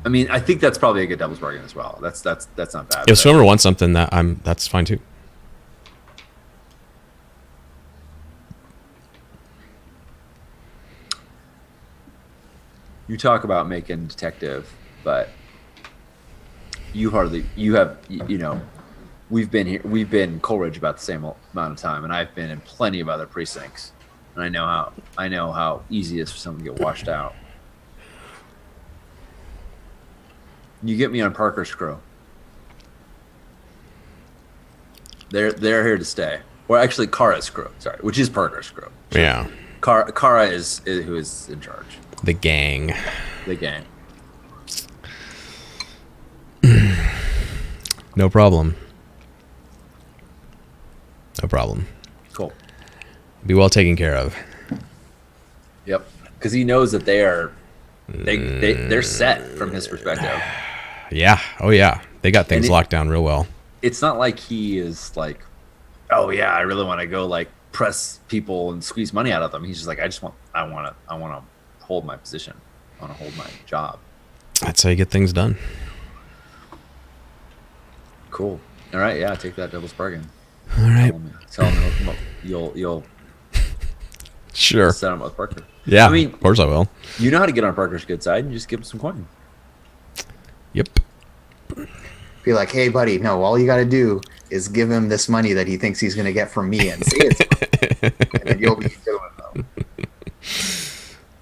I mean, I think that's probably a good devil's bargain as well. That's not bad. If Swimmer wants something, that's fine too. You talk about making detective, but you have we've been Coleridge about the same amount of time, and I've been in plenty of other precincts, and I know how easy it is for someone to get washed out. You get me on Parker's crew. They're here to stay. Or actually Kara's crew, sorry, which is Parker's crew. Yeah. Kara is who is in charge. The gang. The gang. No problem. No problem. Cool. Be well taken care of. Yep. Because he knows that they're set from his perspective. Yeah. Oh yeah. They got things locked down real well. It's not like he is like, oh yeah, I really want to go like press people and squeeze money out of them. He's just like, I want to hold my position. I want to hold my job. That's how you get things done. Cool. All right. Yeah. Take that devil's bargain. All right. Tell him you'll Sure. set him up with Parker. Yeah. I mean, of course I will. you know how to get on Parker's good side and just give him some coin. Yep. Be like, hey, buddy, no, all you got to do is give him this money that he thinks he's going to get from me and say it's mine. And then you'll be doing them.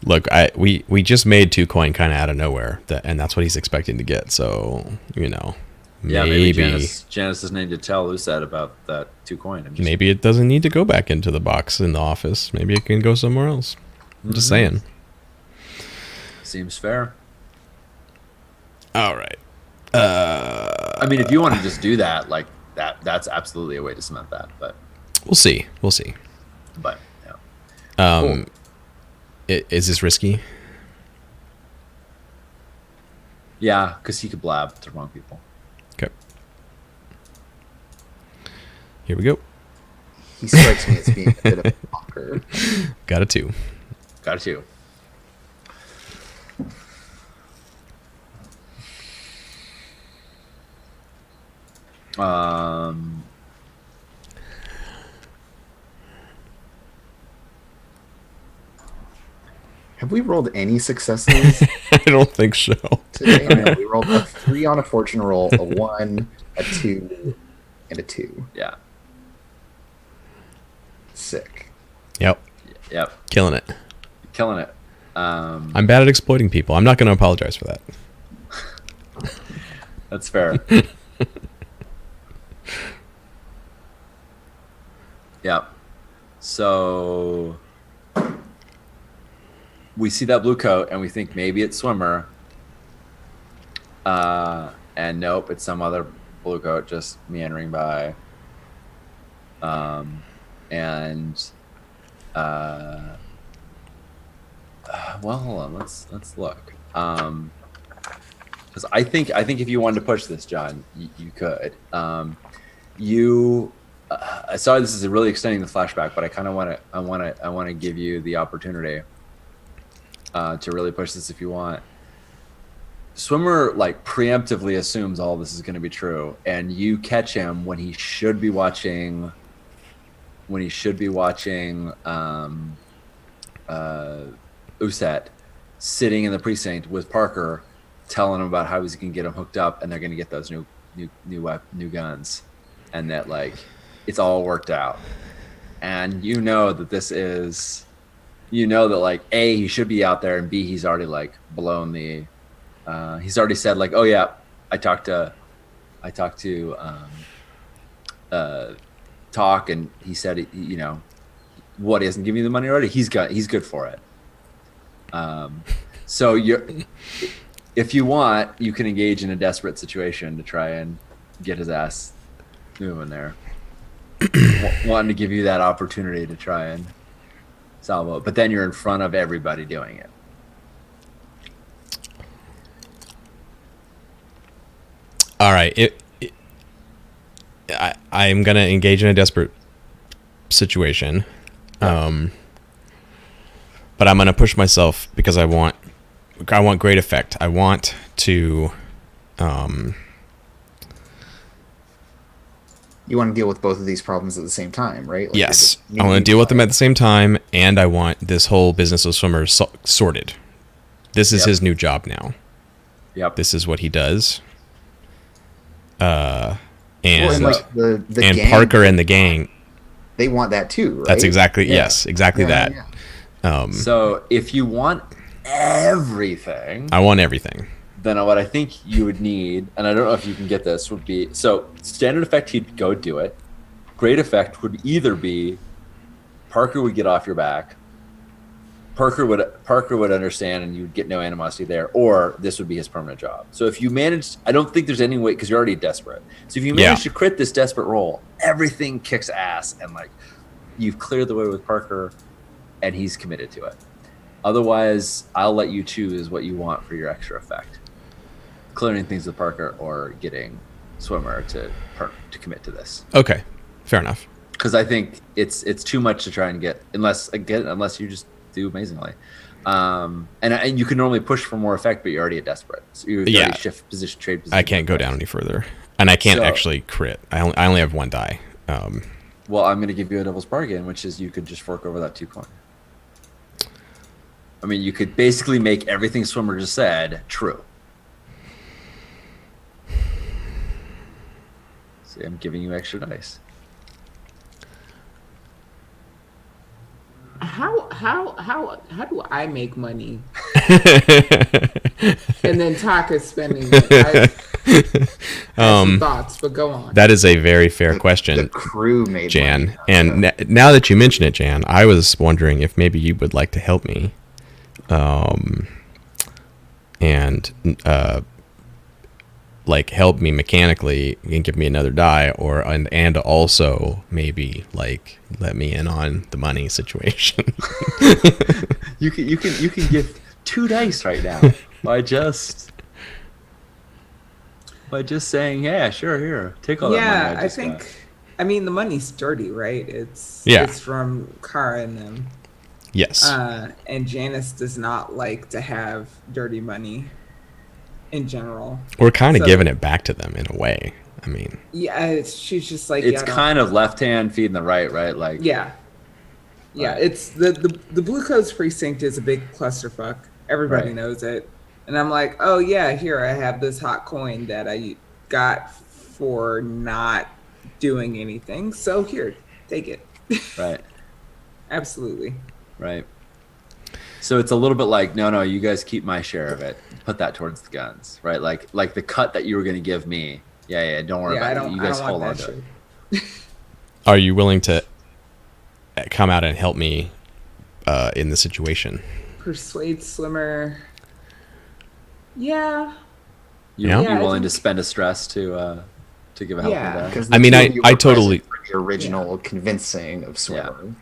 Look, we just made 2 coin kind of out of nowhere, and that's what he's expecting to get. So Yeah, maybe Janice doesn't need to tell Lucette about that 2 coin. Maybe it doesn't need to go back into the box in the office. Maybe it can go somewhere else. I'm just saying. Seems fair. All right. I mean, if you want to just do that, like that's absolutely a way to cement that. But We'll see. yeah. Cool. Is this risky? Yeah, because he could blab to the wrong people. Okay. Here we go. He strikes me as being a bit of a fucker. Got a 2. Got it too. Have we rolled any successes I don't think so. today? No, we rolled a 3 on a fortune roll, a 1, a 2, and a 2. Yeah. Sick. Yep. Yep. Killing it. Killing it. I'm bad at exploiting people. I'm not going to apologize for that. That's fair. Yep. So we see that blue coat and we think maybe it's Swimmer. And nope, it's some other blue coat just meandering by. Well, hold on. Let's look. Because I think if you wanted to push this, John, you could. Sorry, this is really extending the flashback, but I kind of want to give you the opportunity to really push this if you want. Swimmer like preemptively assumes all this is going to be true, and you catch him when he should be watching. Uset sitting in the precinct with Parker, telling him about how he's going to get him hooked up, and they're going to get those new guns, and that like it's all worked out, and you know that this is, you know that like A, he should be out there, and B, he's already like blown the, he's already said like, oh yeah, I talked to Talk, and he said you know what, he hasn't given you the money already. He's good for it. So if you want, you can engage in a desperate situation to try and get his ass moving there. Wanting to give you that opportunity to try and salvo it, but then you're in front of everybody doing it. All right. I'm gonna engage in a desperate situation. But I'm gonna push myself because I want great effect. I want to You want to deal with both of these problems at the same time, right? Like yes, I want to deal with them at the same time, and I want this whole business of swimmers sorted. This is his new job now. Yep. This is what he does. and like the and gang, Parker and the gang, they want that too, right? That's exactly exactly that. Yeah. So if you want everything, I want everything. then what I think you would need, and I don't know if you can get this, would be, so standard effect, he'd go do it. Great effect would either be Parker would get off your back, Parker would understand, and you'd get no animosity there, or this would be his permanent job. So if you manage, I don't think there's any way, because you're already desperate. So if you manage to crit this desperate roll, everything kicks ass, and like you've cleared the way with Parker, and he's committed to it. Otherwise, I'll let you choose what you want for your extra effect. Clearing things with Parker or getting Swimmer to commit to this. Okay, fair enough. Because I think it's too much to try and get, unless you just do amazingly. And you can normally push for more effect, but you're already a desperate. So you already shift position, trade position. I can't go down any further, and I can't actually crit. I only have one die. Well, I'm going to give you a devil's bargain, which is you could just fork over that 2 coin. I mean, you could basically make everything Swimmer just said true. See, I'm giving you extra dice. How do I make money? And then Talk is spending it. I have some thoughts, but go on. That is a very fair question. The crew made Jan. money. And now that you mention it, Jan, I was wondering if maybe you would like to help me. Like help me mechanically and give me another die, and also maybe like let me in on the money situation. You can give 2 dice right now by just saying, yeah, sure, here, take all that money. I think. I mean, the money's dirty, right? It's from Kara and them. Yes. And Janice does not like to have dirty money in general. We're kind of giving it back to them in a way. I mean, she's just like, it's kind of left hand feeding the right, like right. It's the Blue Coats precinct is a big clusterfuck. Everybody knows it, and I'm like, oh yeah, here I have this hot coin that I got for not doing anything. So here, take it. Right. Absolutely. Right. So it's a little bit like, no, you guys keep my share of it. Put that towards the guns, right? Like the cut that you were going to give me. Yeah, don't worry about it. You guys hold on to it. Are you willing to come out and help me in the situation? Persuade Swimmer. Yeah. You're willing to spend a stress to give a helping back? Because I mean, I totally the original convincing of Swimmer.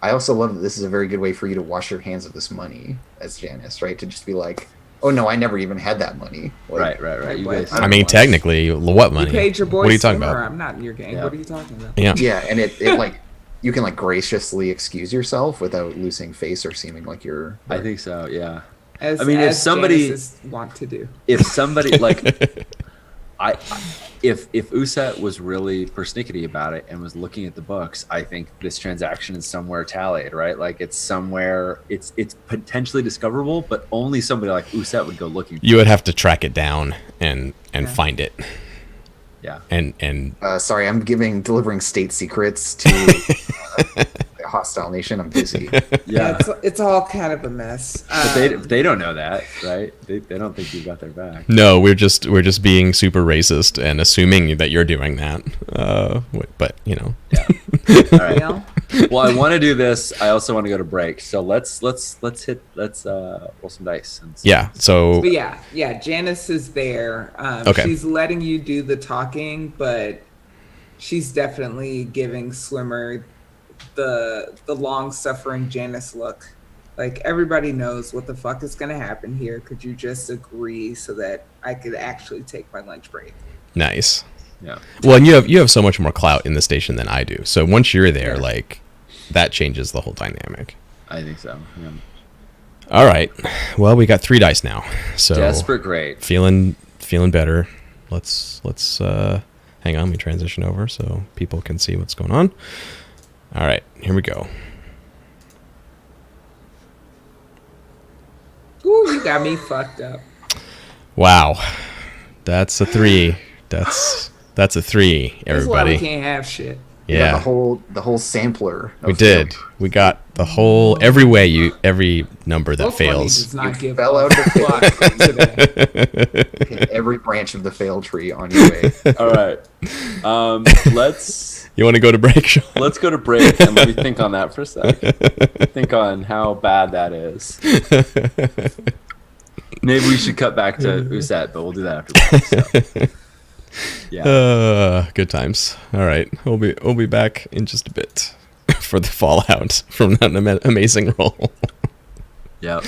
I also love that this is a very good way for you to wash your hands of this money as Janice, right? To just be like, oh no, I never even had that money. Like, Right. You Like, guys, I mean, technically, what money? You paid your boy What are you talking swimmer. about? I'm not in your game. Yeah. What are you talking about? Yeah. Yeah, and it like you can like graciously excuse yourself without losing face or seeming like you're. I think so. Yeah. As, I mean, if as somebody- Janice's want to do. If somebody like, if Uset was really persnickety about it and was looking at the books, I think this transaction is somewhere tallied, right? Like it's somewhere, it's potentially discoverable, but only somebody like Uset would go looking for You would have to track it down and Yeah. find it. Yeah. And Sorry, I'm delivering state secrets to a hostile nation. I'm busy. Yeah. It's all kind of a mess. But they don't know that, right? They don't think you got their back. no, we're just being super racist and assuming that you're doing that. But you know, All right. you know? Well, I want to do this. I also want to go to break. So let's roll some dice. And see. yeah. So But yeah, Janice is there. Okay. She's letting you do the talking, but she's definitely giving Swimmer the long-suffering Janice look. Like, everybody knows what the fuck is going to happen here. Could you just agree so that I could actually take my lunch break? nice. Yeah. Well, and you have so much more clout in the station than I do. So once you're there, like that changes the whole dynamic. I think so. Yeah. All right. Well, we got 3 dice now. So Desperate great. feeling better. Let's hang on, let me transition over so people can see what's going on. All right, here we go. Ooh, you got me fucked up. Wow. That's a 3. That's a 3, That's why we everybody. can't have shit. You got Yeah. the whole sampler. We of did. failure. We got the whole every number that So funny fails. does not You give fell a out of the fuck today. Hit every branch of the fail tree on your way. All right. Let's You want to go to break, Sean? let's go to break and let me think on that for a sec. Think on how bad that is. Maybe we should cut back to Uset, but we'll do that after break. So. Yeah. Good times. All right, we'll be back in just a bit for the fallout from that amazing roll. Yep.